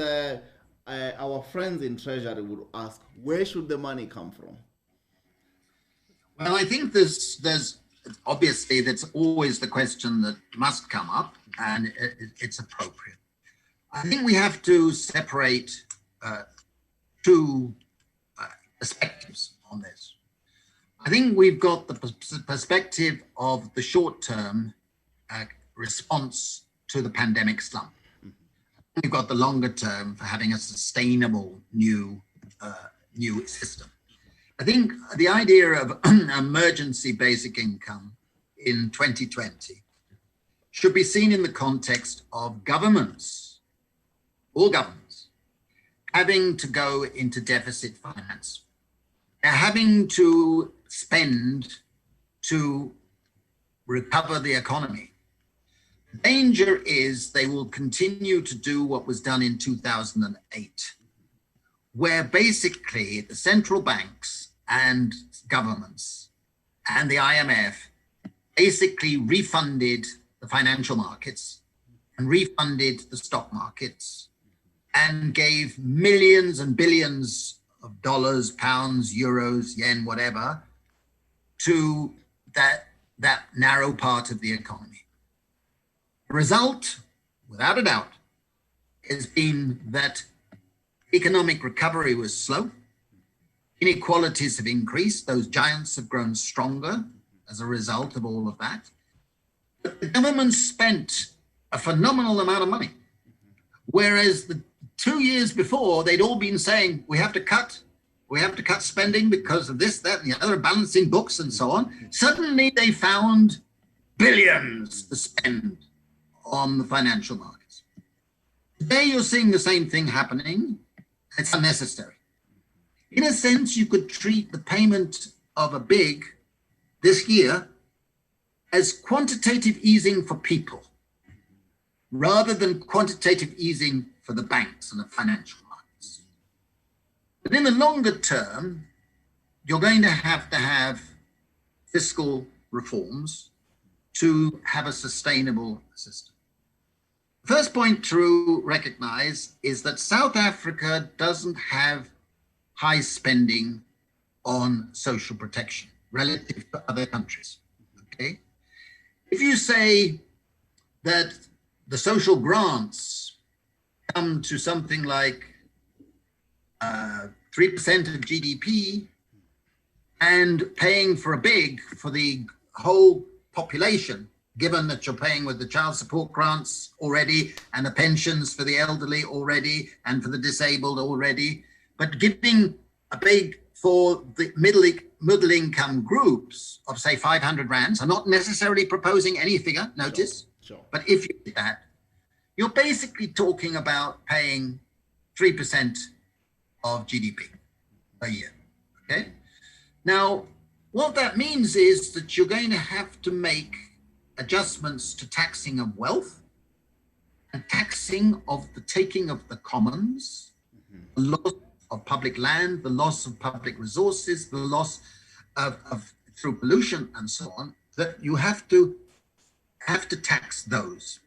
our friends in Treasury would ask, where should the money come from? Well, I think there's obviously that's always the question that must come up, and it's appropriate. I think we have to separate two perspectives on this. I think we've got the perspective of the short-term response to the pandemic slump. We've got the longer term for having a sustainable new system. I think the idea of emergency basic income in 2020 should be seen in the context of governments, all governments, having to go into deficit finance. They're having to spend to recover the economy. The danger is they will continue to do what was done in 2008, where basically the central banks and governments and the IMF basically refunded the financial markets and refunded the stock markets and gave millions and billions of dollars, pounds, euros, yen, whatever, to that narrow part of the economy. The result, without a doubt, has been that economic recovery was slow. Inequalities have increased. Those giants have grown stronger as a result of all of that. But the government spent a phenomenal amount of money. Whereas the 2 years before, they'd all been saying, we have to cut spending because of this, that, and the other, balancing books and so on. Suddenly they found billions to spend on the financial markets. Today you're seeing the same thing happening. It's unnecessary. In a sense, you could treat the payment of a big this year as quantitative easing for people, rather than quantitative easing for the banks and the financial markets. But in the longer term, you're going to have fiscal reforms to have a sustainable system. The first point to recognize is that South Africa doesn't have high spending on social protection relative to other countries, okay? If you say that the social grants come to something like 3% of GDP and paying for the whole population, given that you're paying with the child support grants already and the pensions for the elderly already and for the disabled already, but giving a big for the middle income groups of say 500 rands. I'm not necessarily proposing any figure, notice, Sure. But if you do that, you're basically talking about paying 3% of GDP a year, okay? Now, what that means is that you're going to have to make adjustments to taxing of wealth and taxing of the taking of the commons, the loss of public land, the loss of public resources, the loss of through pollution and so on, that you have to tax those.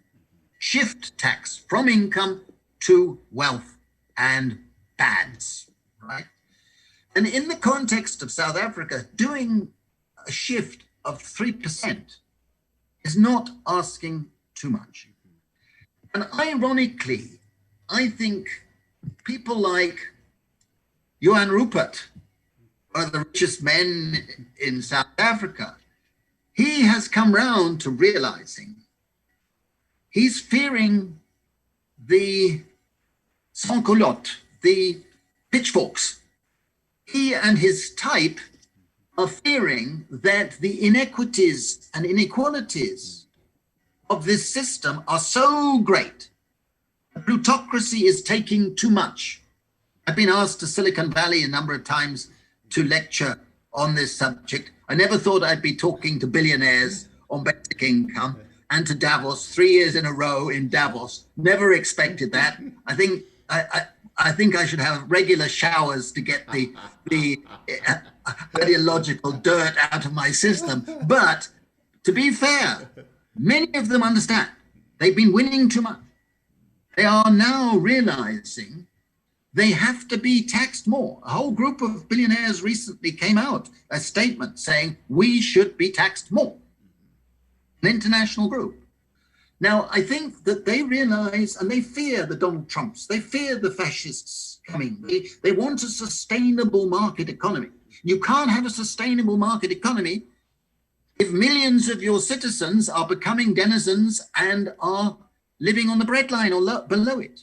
Shift tax from income to wealth and bads, right? And in the context of South Africa, doing a shift of 3% is not asking too much. And ironically, I think people like Johan Rupert, one of the richest men in South Africa, he has come round to realizing he's fearing the sans-culottes, the pitchforks. He and his type are fearing that the inequities and inequalities of this system are so great. The plutocracy is taking too much. I've been asked to Silicon Valley a number of times to lecture on this subject. I never thought I'd be talking to billionaires on basic income, and to Davos 3 years in a row in Davos. Never expected that. I think I should have regular showers to get the ideological dirt out of my system. But to be fair, many of them understand. They've been winning too much. They are now realizing they have to be taxed more. A whole group of billionaires recently came out a statement saying we should be taxed more. An international group. Now, I think that they realize and they fear the Donald Trumps. They fear the fascists coming. They want a sustainable market economy. You can't have a sustainable market economy if millions of your citizens are becoming denizens and are living on the breadline or below it.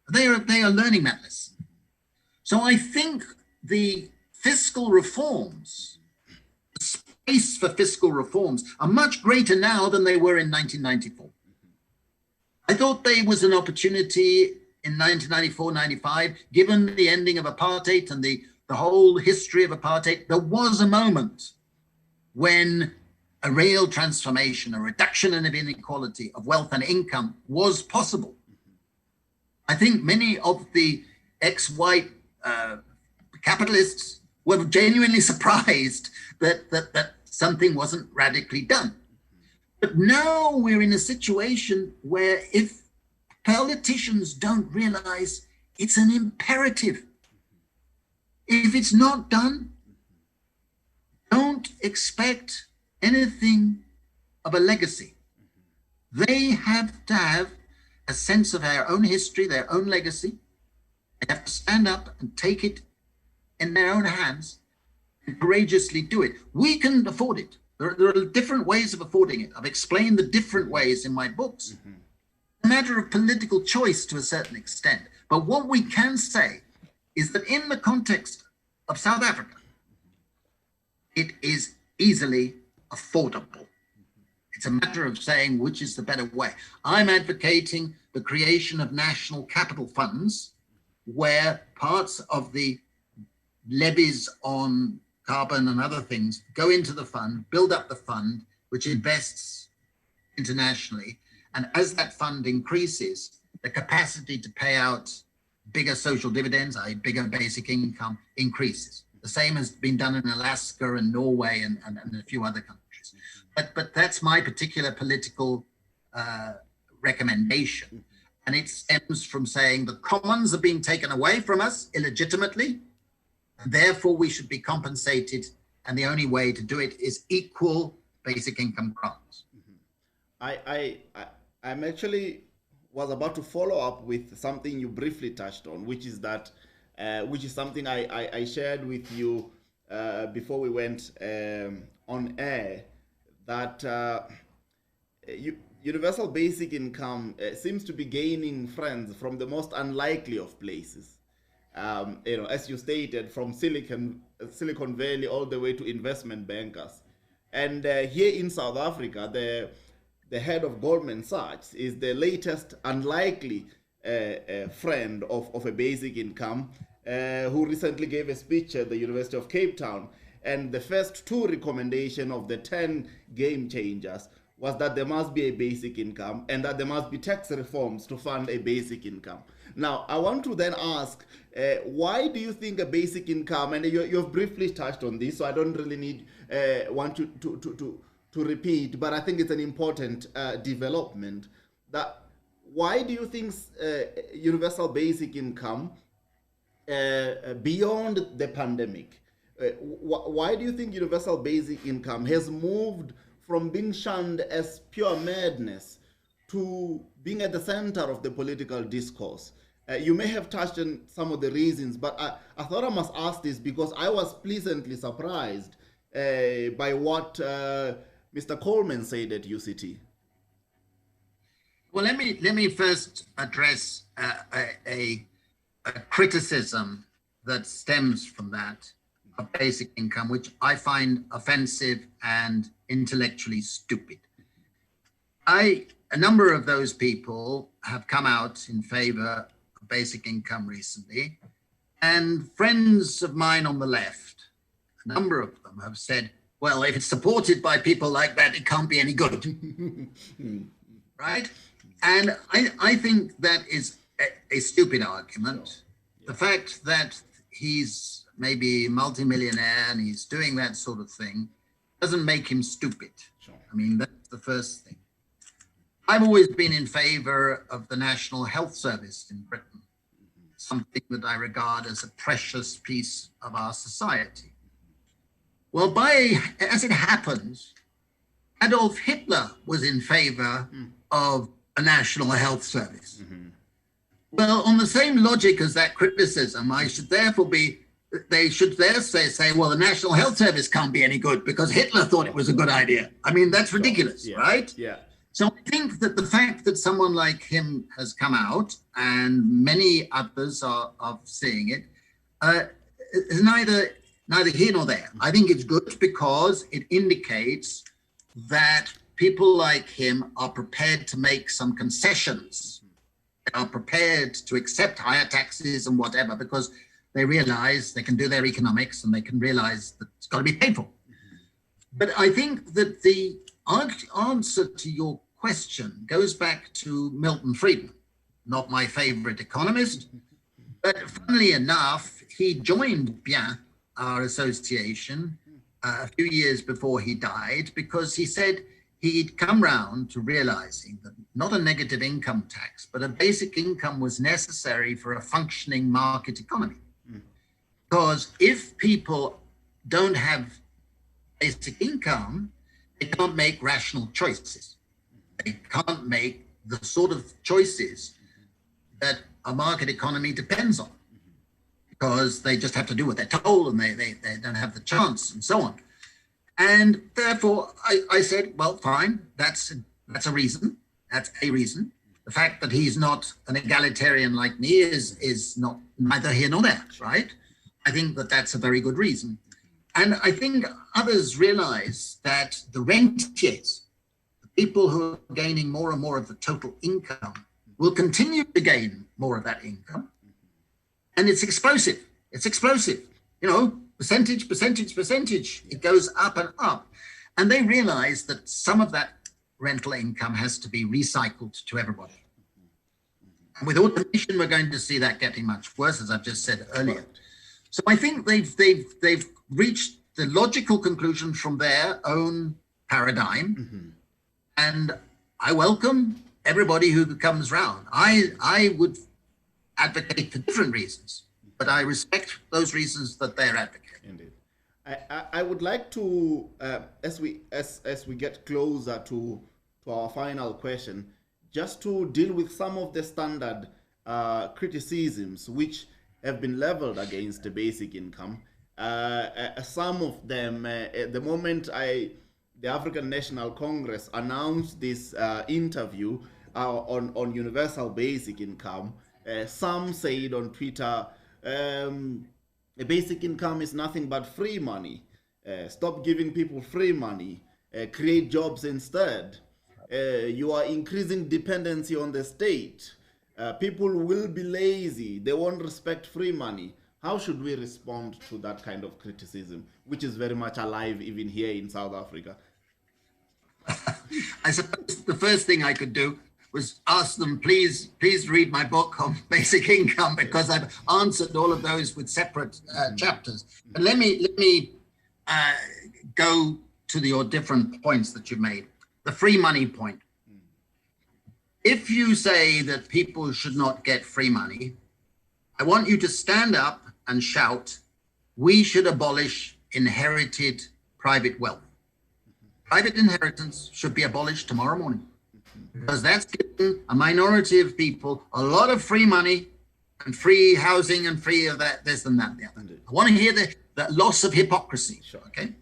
They are learning that lesson. So I think the fiscal reforms, the space for fiscal reforms, are much greater now than they were in 1994. I thought there was an opportunity in 1994-95, given the ending of apartheid and the whole history of apartheid. There was a moment when a real transformation, a reduction in inequality of wealth and income was possible. I think many of the ex-white capitalists were genuinely surprised that something wasn't radically done. But now we're in a situation where if politicians don't realize it's an imperative, if it's not done, don't expect anything of a legacy. They have to have a sense of their own history, their own legacy. They have to stand up and take it in their own hands and courageously do it. We can afford it. There are different ways of affording it. I've explained the different ways in my books. Mm-hmm. A matter of political choice to a certain extent. But what we can say is that in the context of South Africa, it is easily affordable. It's a matter of saying which is the better way. I'm advocating the creation of national capital funds where parts of the levies on carbon and other things go into the fund, build up the fund, which invests internationally. And as that fund increases, the capacity to pay out bigger social dividends, i.e. bigger basic income, increases. The same has been done in Alaska and Norway and a few other countries. But that's my particular political recommendation. And it stems from saying the commons are being taken away from us illegitimately. And therefore, we should be compensated. And the only way to do it is equal basic income grants. I'm actually was about to follow up with something you briefly touched on, which is that, which is something I shared with you before we went on air, that universal basic income seems to be gaining friends from the most unlikely of places. As you stated, from Silicon Valley all the way to investment bankers. And here in South Africa, the head of Goldman Sachs is the latest unlikely friend of a basic income, who recently gave a speech at the University of Cape Town. And the first two recommendations of the 10 game changers was that there must be a basic income and that there must be tax reforms to fund a basic income. Now, I want to then ask, why do you think a basic income, and you've briefly touched on this, so I don't really want to repeat, but I think it's an important development, that why do you think universal basic income, beyond the pandemic, why do you think universal basic income has moved from being shunned as pure madness to being at the center of the political discourse? You may have touched on some of the reasons, but I thought I must ask this because I was pleasantly surprised by what Mr. Coleman said at UCT. Well, let me first address a criticism that stems from that of basic income, which I find offensive and intellectually stupid. A number of those people have come out in favor of basic income recently, and friends of mine on the left, a number of them have said, well, if it's supported by people like that, it can't be any good, right? And I think that is a stupid argument. The fact that he's maybe multimillionaire and he's doing that sort of thing doesn't make him stupid. Sure. I mean, that's the first thing. I've always been in favor of the National Health Service in Britain, something that I regard as a precious piece of our society. Well, as it happens, Adolf Hitler was in favor of a national health service. Well, on the same logic as that criticism, they should therefore say, well, the National Health Service can't be any good because Hitler thought it was a good idea. I mean, that's ridiculous, right? Yeah. So I think that the fact that someone like him has come out and many others are seeing it is neither here nor there. I think it's good because it indicates that people like him are prepared to make some concessions, are prepared to accept higher taxes and whatever, because they realize they can do their economics and they can realize that it's got to be paid for. But I think that the answer to your question goes back to Milton Friedman, not my favorite economist, but funnily enough, he joined BIEN, our association, a few years before he died, because he said he'd come round to realizing that not a negative income tax, but a basic income was necessary for a functioning market economy. Because if people don't have basic income, they can't make rational choices. They can't make the sort of choices that a market economy depends on, because they just have to do what they're told and they don't have the chance and so on. And therefore, I said, well, fine, that's a reason. That's a reason. The fact that he's not an egalitarian like me is not neither here nor there, right? I think that that's a very good reason. And I think others realize that the rentiers, the people who are gaining more and more of the total income, will continue to gain more of that income. And it's explosive. It's explosive. You know, percentage. It goes up and up. And they realize that some of that rental income has to be recycled to everybody. And with automation, we're going to see that getting much worse, as I've just said earlier. So I think they've reached the logical conclusion from their own paradigm. And I welcome everybody who comes round. I would advocate for different reasons, but I respect those reasons that they're advocating. Indeed. I would like to, as we get closer to our final question, just to deal with some of the standard criticisms which have been leveled against the basic income. Some of them, the moment the African National Congress announced this interview on universal basic income, some said on Twitter, a basic income is nothing but free money. Stop giving people free money. Create jobs instead. You are increasing dependency on the state. People will be lazy. They won't respect free money. How should we respond to that kind of criticism, which is very much alive even here in South Africa? I suppose the first thing I could do was ask them, please read my book on basic income, because I've answered all of those with separate chapters. But let me go to your different points that you made. The free money point. If you say that people should not get free money, I want you to stand up and shout, we should abolish inherited private wealth. Private inheritance should be abolished tomorrow morning, because that's giving a minority of people a lot of free money and free housing and free of that, this and that. The other. I want to hear the loss of hypocrisy, okay?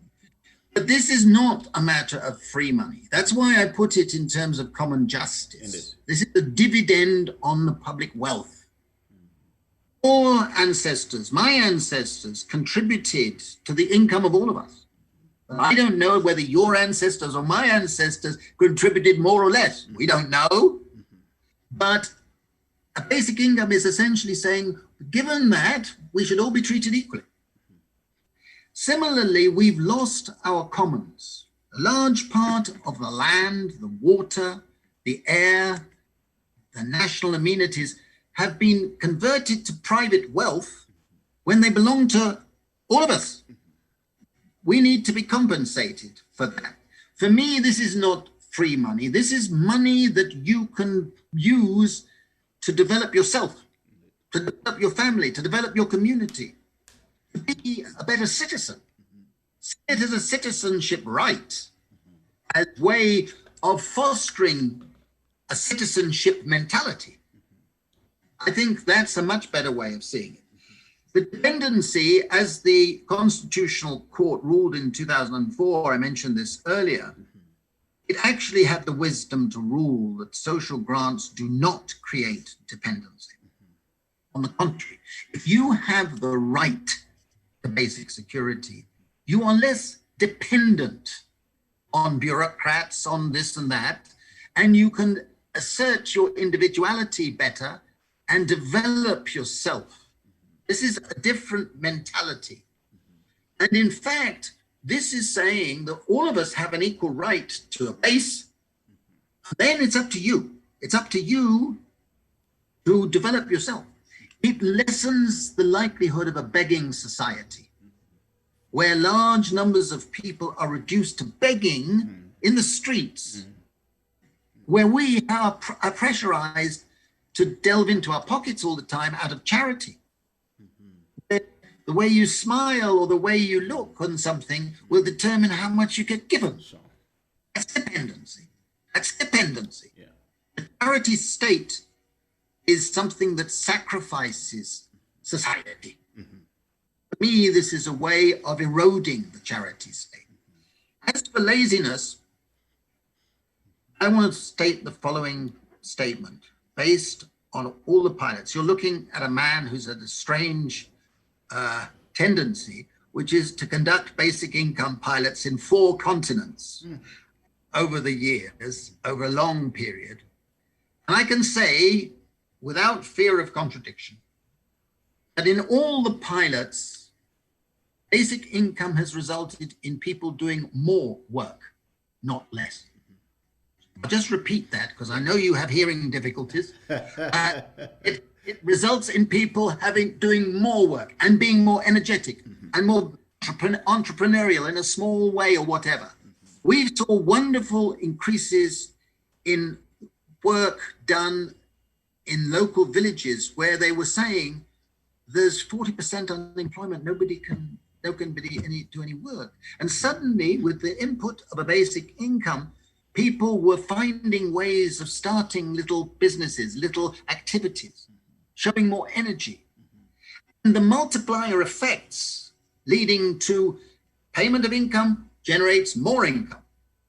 But this is not a matter of free money. That's why I put it in terms of common justice. Indeed. This is a dividend on the public wealth. Our ancestors, my ancestors, contributed to the income of all of us. I don't know whether your ancestors or my ancestors contributed more or less. We don't know. But a basic income is essentially saying, given that, we should all be treated equally. Similarly, we've lost our commons. A large part of the land, the water, the air, the national amenities have been converted to private wealth when they belong to all of us. We need to be compensated for that. For me, this is not free money. This is money that you can use to develop yourself, to develop your family, to develop your community, to be a better citizen. See it as a citizenship right, as a way of fostering a citizenship mentality. I think that's a much better way of seeing it. The dependency, as the Constitutional Court ruled in 2004, I mentioned this earlier, it actually had the wisdom to rule that social grants do not create dependency. On the contrary, if you have the right to basic security, you are less dependent on bureaucrats, on this and that, and you can assert your individuality better and develop yourself. This is a different mentality. And in fact, this is saying that all of us have an equal right to a base. Then it's up to you. It's up to you to develop yourself. It lessens the likelihood of a begging society, where large numbers of people are reduced to begging in the streets, where we are pressurized to delve into our pockets all the time out of charity. The way you smile or the way you look on something will determine how much you get given. Sure. That's dependency. That's dependency. Yeah. The charity state is something that sacrifices society. For me, this is a way of eroding the charity state. As for laziness, I want to state the following statement based on all the pilots. You're looking at a man who's had a strange tendency, which is to conduct basic income pilots in 4 continents over the years, over a long period. And I can say, without fear of contradiction, that in all the pilots, basic income has resulted in people doing more work, not less. I'll just repeat that because I know you have hearing difficulties. It results in people doing more work and being more energetic and more entrepreneurial in a small way or whatever. We saw wonderful increases in work done in local villages where they were saying there's 40% unemployment, nobody can do any work. And suddenly, with the input of a basic income, people were finding ways of starting little businesses, little activities, showing more energy. And the multiplier effects leading to payment of income generates more income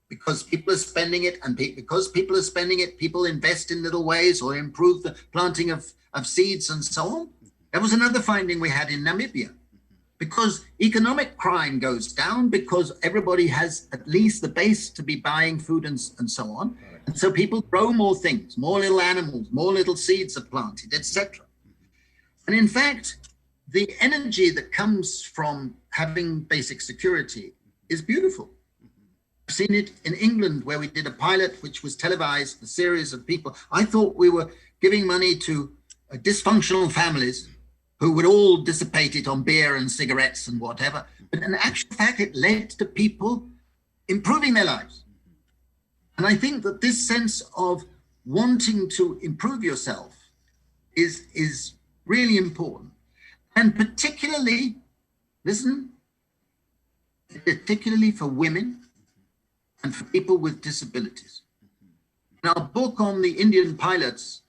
because people are spending it, and because people are spending it, people invest in little ways or improve the planting of seeds and so on. That was another finding we had in Namibia. Because economic crime goes down because everybody has at least the base to be buying food and so on. And so people grow more things, more little animals, more little seeds are planted, etc. And in fact, the energy that comes from having basic security is beautiful. I've seen it in England where we did a pilot which was televised, a series of people. I thought we were giving money to dysfunctional families who would all dissipate it on beer and cigarettes and whatever. But in actual fact, it led to people improving their lives. And I think that this sense of wanting to improve yourself is really important. And particularly, particularly for women and for people with disabilities. In our book on the Indian pilots,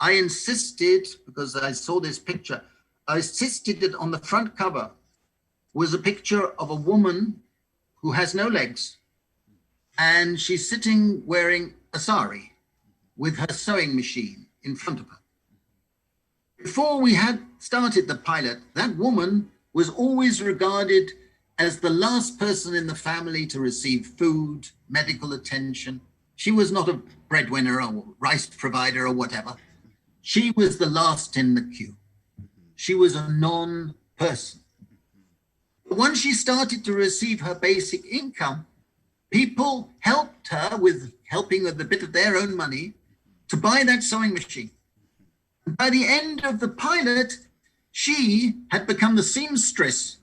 I insisted, because I saw this picture, I insisted that on the front cover was a picture of a woman who has no legs, and she's sitting wearing a sari with her sewing machine in front of her. Before we had started the pilot, that woman was always regarded as the last person in the family to receive food, medical attention. She was not a breadwinner or rice provider or whatever. She was the last in the queue. She was a non-person. But once she started to receive her basic income, people helped her with helping with a bit of their own money to buy that sewing machine. And by the end of the pilot, she had become the seamstress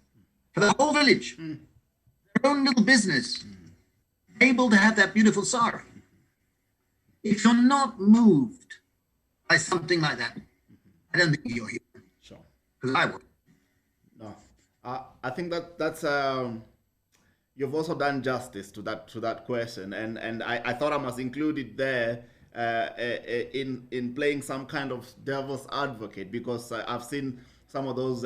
for the whole village, her own little business, able to have that beautiful sari. If you're not moved by something like that, I don't think you're here. Sure. Because I would. No, I think that's you've also done justice to that question, and I thought I must include it there in playing some kind of devil's advocate, because I've seen some of those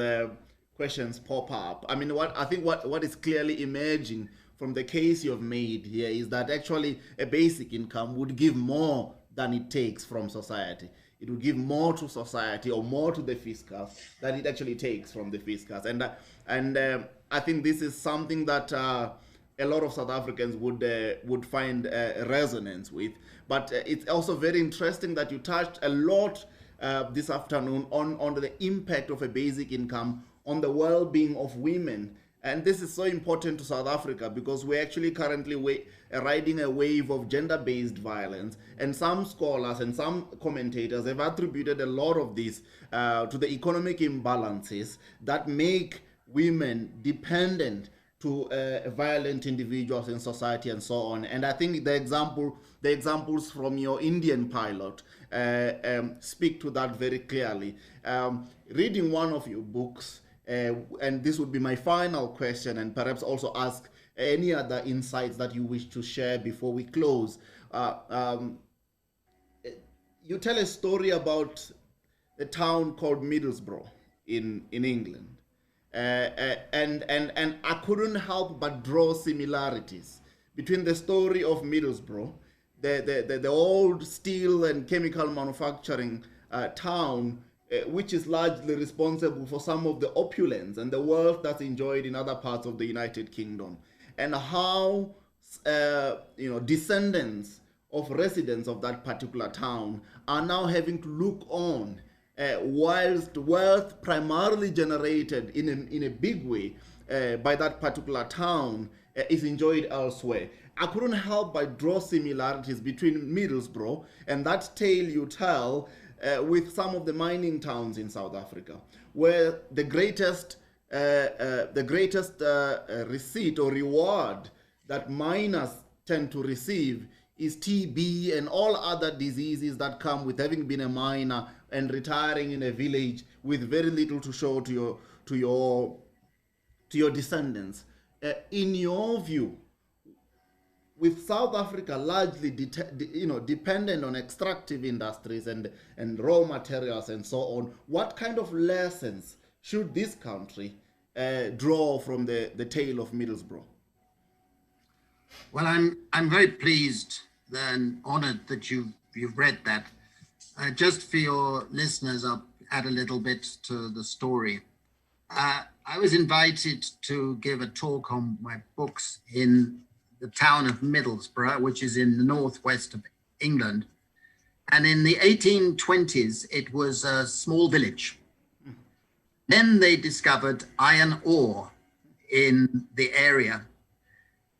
questions pop up. I mean, what is clearly emerging from the case you've made here is that actually a basic income would give more than it takes from society. It would give more to society, or more to the fiscus, than it actually takes from the fiscus. And I think this is something that a lot of South Africans would find resonance with. But it's also very interesting that you touched a lot this afternoon on the impact of a basic income on the well-being of women. And this is so important to South Africa, because we're actually currently riding a wave of gender-based violence. And some scholars and some commentators have attributed a lot of this to the economic imbalances that make women dependent to violent individuals in society and so on. And I think the examples from your Indian pilot speak to that very clearly. Reading one of your books, and this would be my final question, and perhaps also ask any other insights that you wish to share before we close. You tell a story about a town called Middlesbrough in England. And I couldn't help but draw similarities between the story of Middlesbrough, the old steel and chemical manufacturing town, which is largely responsible for some of the opulence and the wealth that's enjoyed in other parts of the United Kingdom, and how descendants of residents of that particular town are now having to look on whilst wealth primarily generated in a big way by that particular town is enjoyed elsewhere. I couldn't help but draw similarities between Middlesbrough and that tale you tell with some of the mining towns in South Africa, where the greatest receipt or reward that miners tend to receive is TB and all other diseases that come with having been a miner and retiring in a village with very little to show to your descendants. In your view, with South Africa largely dependent on extractive industries and raw materials and so on, what kind of lessons should this country draw from the tale of Middlesbrough? Well, I'm very pleased and honored that you've read that. Just for your listeners, I'll add a little bit to the story. I was invited to give a talk on my books in the town of Middlesbrough, which is in the northwest of England. And in the 1820s, it was a small village. Then they discovered iron ore in the area.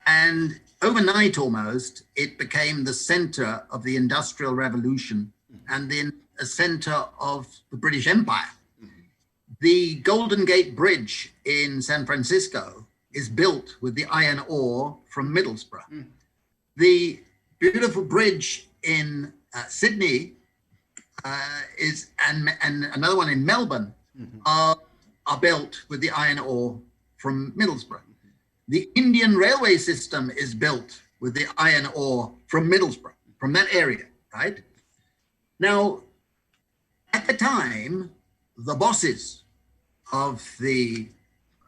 And overnight almost, it became the center of the Industrial Revolution and then a center of the British Empire. The Golden Gate Bridge in San Francisco is built with the iron ore from Middlesbrough. The beautiful bridge in Sydney and another one in Melbourne are built with the iron ore from Middlesbrough. The Indian railway system is built with the iron ore from Middlesbrough, from that area, right? Now, at the time, the bosses of the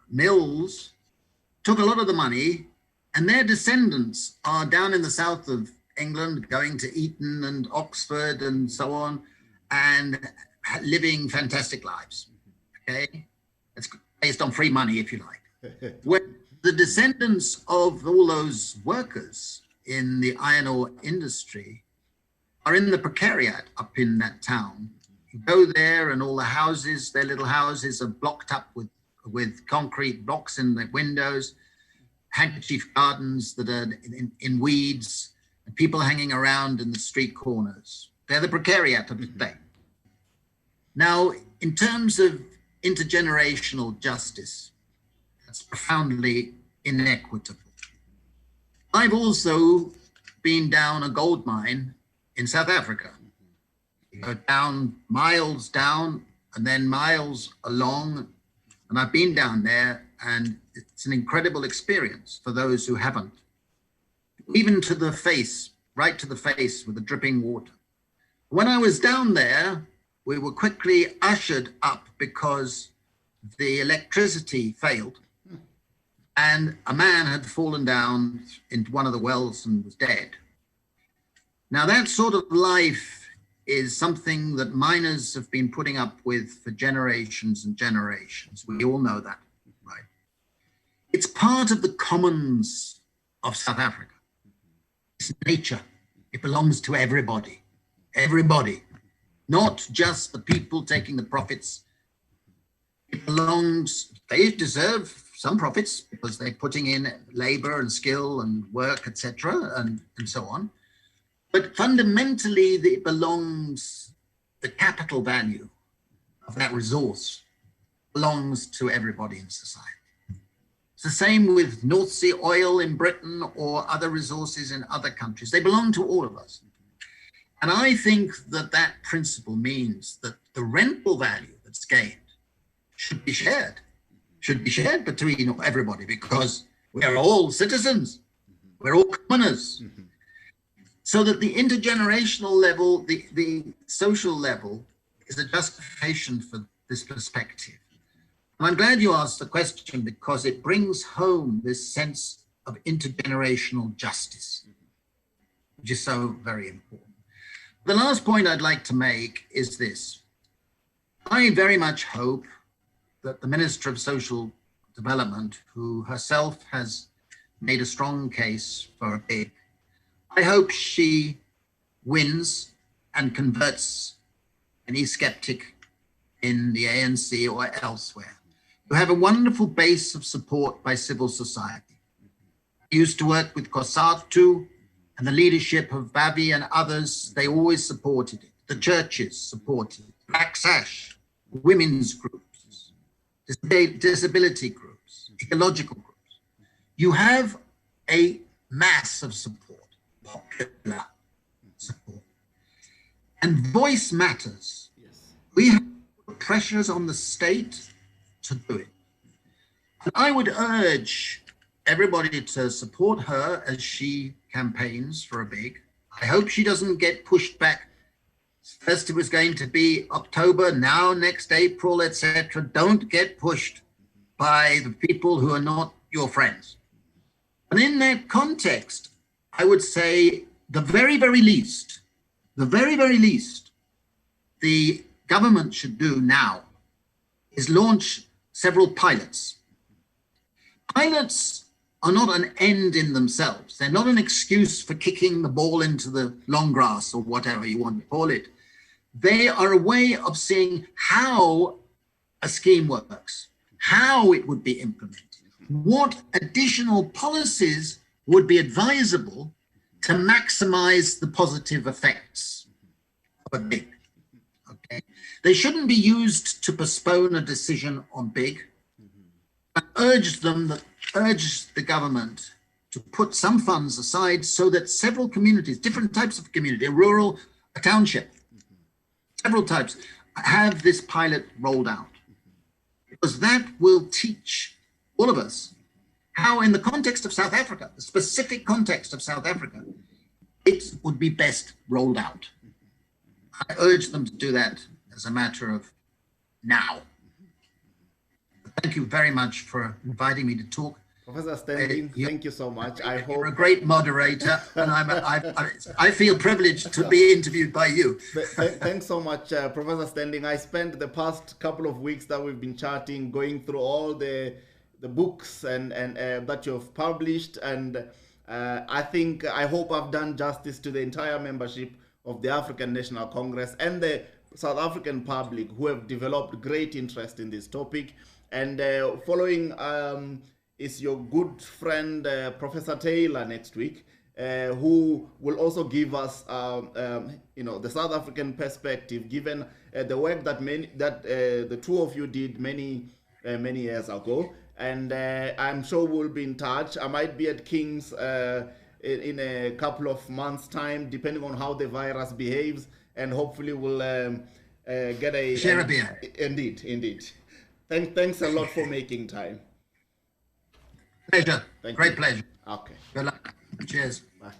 mills took a lot of the money, and their descendants are down in the south of England, going to Eton and Oxford and so on, and living fantastic lives, okay? It's based on free money, if you like. When the descendants of all those workers in the iron ore industry are in the precariat up in that town. You go there and all the houses, their little houses are blocked up with concrete blocks in the windows, handkerchief gardens that are in weeds, and people hanging around in the street corners. They're the precariat of the day. Now, in terms of intergenerational justice, that's profoundly inequitable. I've also been down a gold mine in South Africa. You go down, miles down, and then miles along. And I've been down there, and it's an incredible experience for those who haven't. Even to the face, right to the face with the dripping water. When I was down there, we were quickly ushered up because the electricity failed and a man had fallen down into one of the wells and was dead. Now, that sort of life is something that miners have been putting up with for generations and generations. We all know that, right? It's part of the commons of South Africa. It's nature. It belongs to everybody. Everybody, not just the people taking the profits. It belongs, they deserve some profits because they're putting in labor and skill and work, etc., and so on. But fundamentally, it belongs, the capital value of that resource belongs to everybody in society. It's the same with North Sea oil in Britain or other resources in other countries. They belong to all of us. And I think that that principle means that the rental value that's gained should be shared between everybody because we are all citizens, we're all commoners. So that the intergenerational level, the social level is a justification for this perspective. And I'm glad you asked the question because it brings home this sense of intergenerational justice, which is so very important. The last point I'd like to make is this. I very much hope that the Minister of Social Development, who herself has made a strong case for a big, I hope she wins and converts any skeptic in the ANC or elsewhere. You have a wonderful base of support by civil society. I used to work with COSATU and the leadership of Bavi and others. They always supported it. The churches supported it. Black Sash, women's groups, disability groups, ecological groups. You have a mass of support, popular support. And voice matters. Yes. We have pressures on the state to do it. And I would urge everybody to support her as she campaigns for a big. I hope she doesn't get pushed back. First it was going to be October, now next April, etc. Don't get pushed by the people who are not your friends. And in that context, I would say the very, very least, the government should do now is launch several pilots. Pilots are not an end in themselves. They're not an excuse for kicking the ball into the long grass or whatever you want to call it. They are a way of seeing how a scheme works, how it would be implemented, what additional policies would be advisable to maximize the positive effects of a big. Okay, they shouldn't be used to postpone a decision on big. I urge the government to put some funds aside so that several communities, different types of community, a rural, a township, several types, have this pilot rolled out. Because that will teach all of us how, in the context of South Africa, the specific context of South Africa, it would be best rolled out. I urge them to do that as a matter of now. Thank you very much for inviting me to talk. Professor Standing, thank you so much. I hope you're a great moderator, and I feel privileged to be interviewed by you. Thanks so much, Professor Standing. I spent the past couple of weeks that we've been chatting, going through all the books and that you've published, and I hope I've done justice to the entire membership of the African National Congress and the South African public who have developed great interest in this topic. And following is your good friend Professor Taylor next week, who will also give us the South African perspective, given the work that the two of you did many years ago. And I'm sure we'll be in touch. I might be at King's in a couple of months' time, depending on how the virus behaves, and hopefully we'll get a share a beer. Indeed. Thanks a lot for making time. Pleasure. Great pleasure. Okay. Good luck. Cheers. Bye.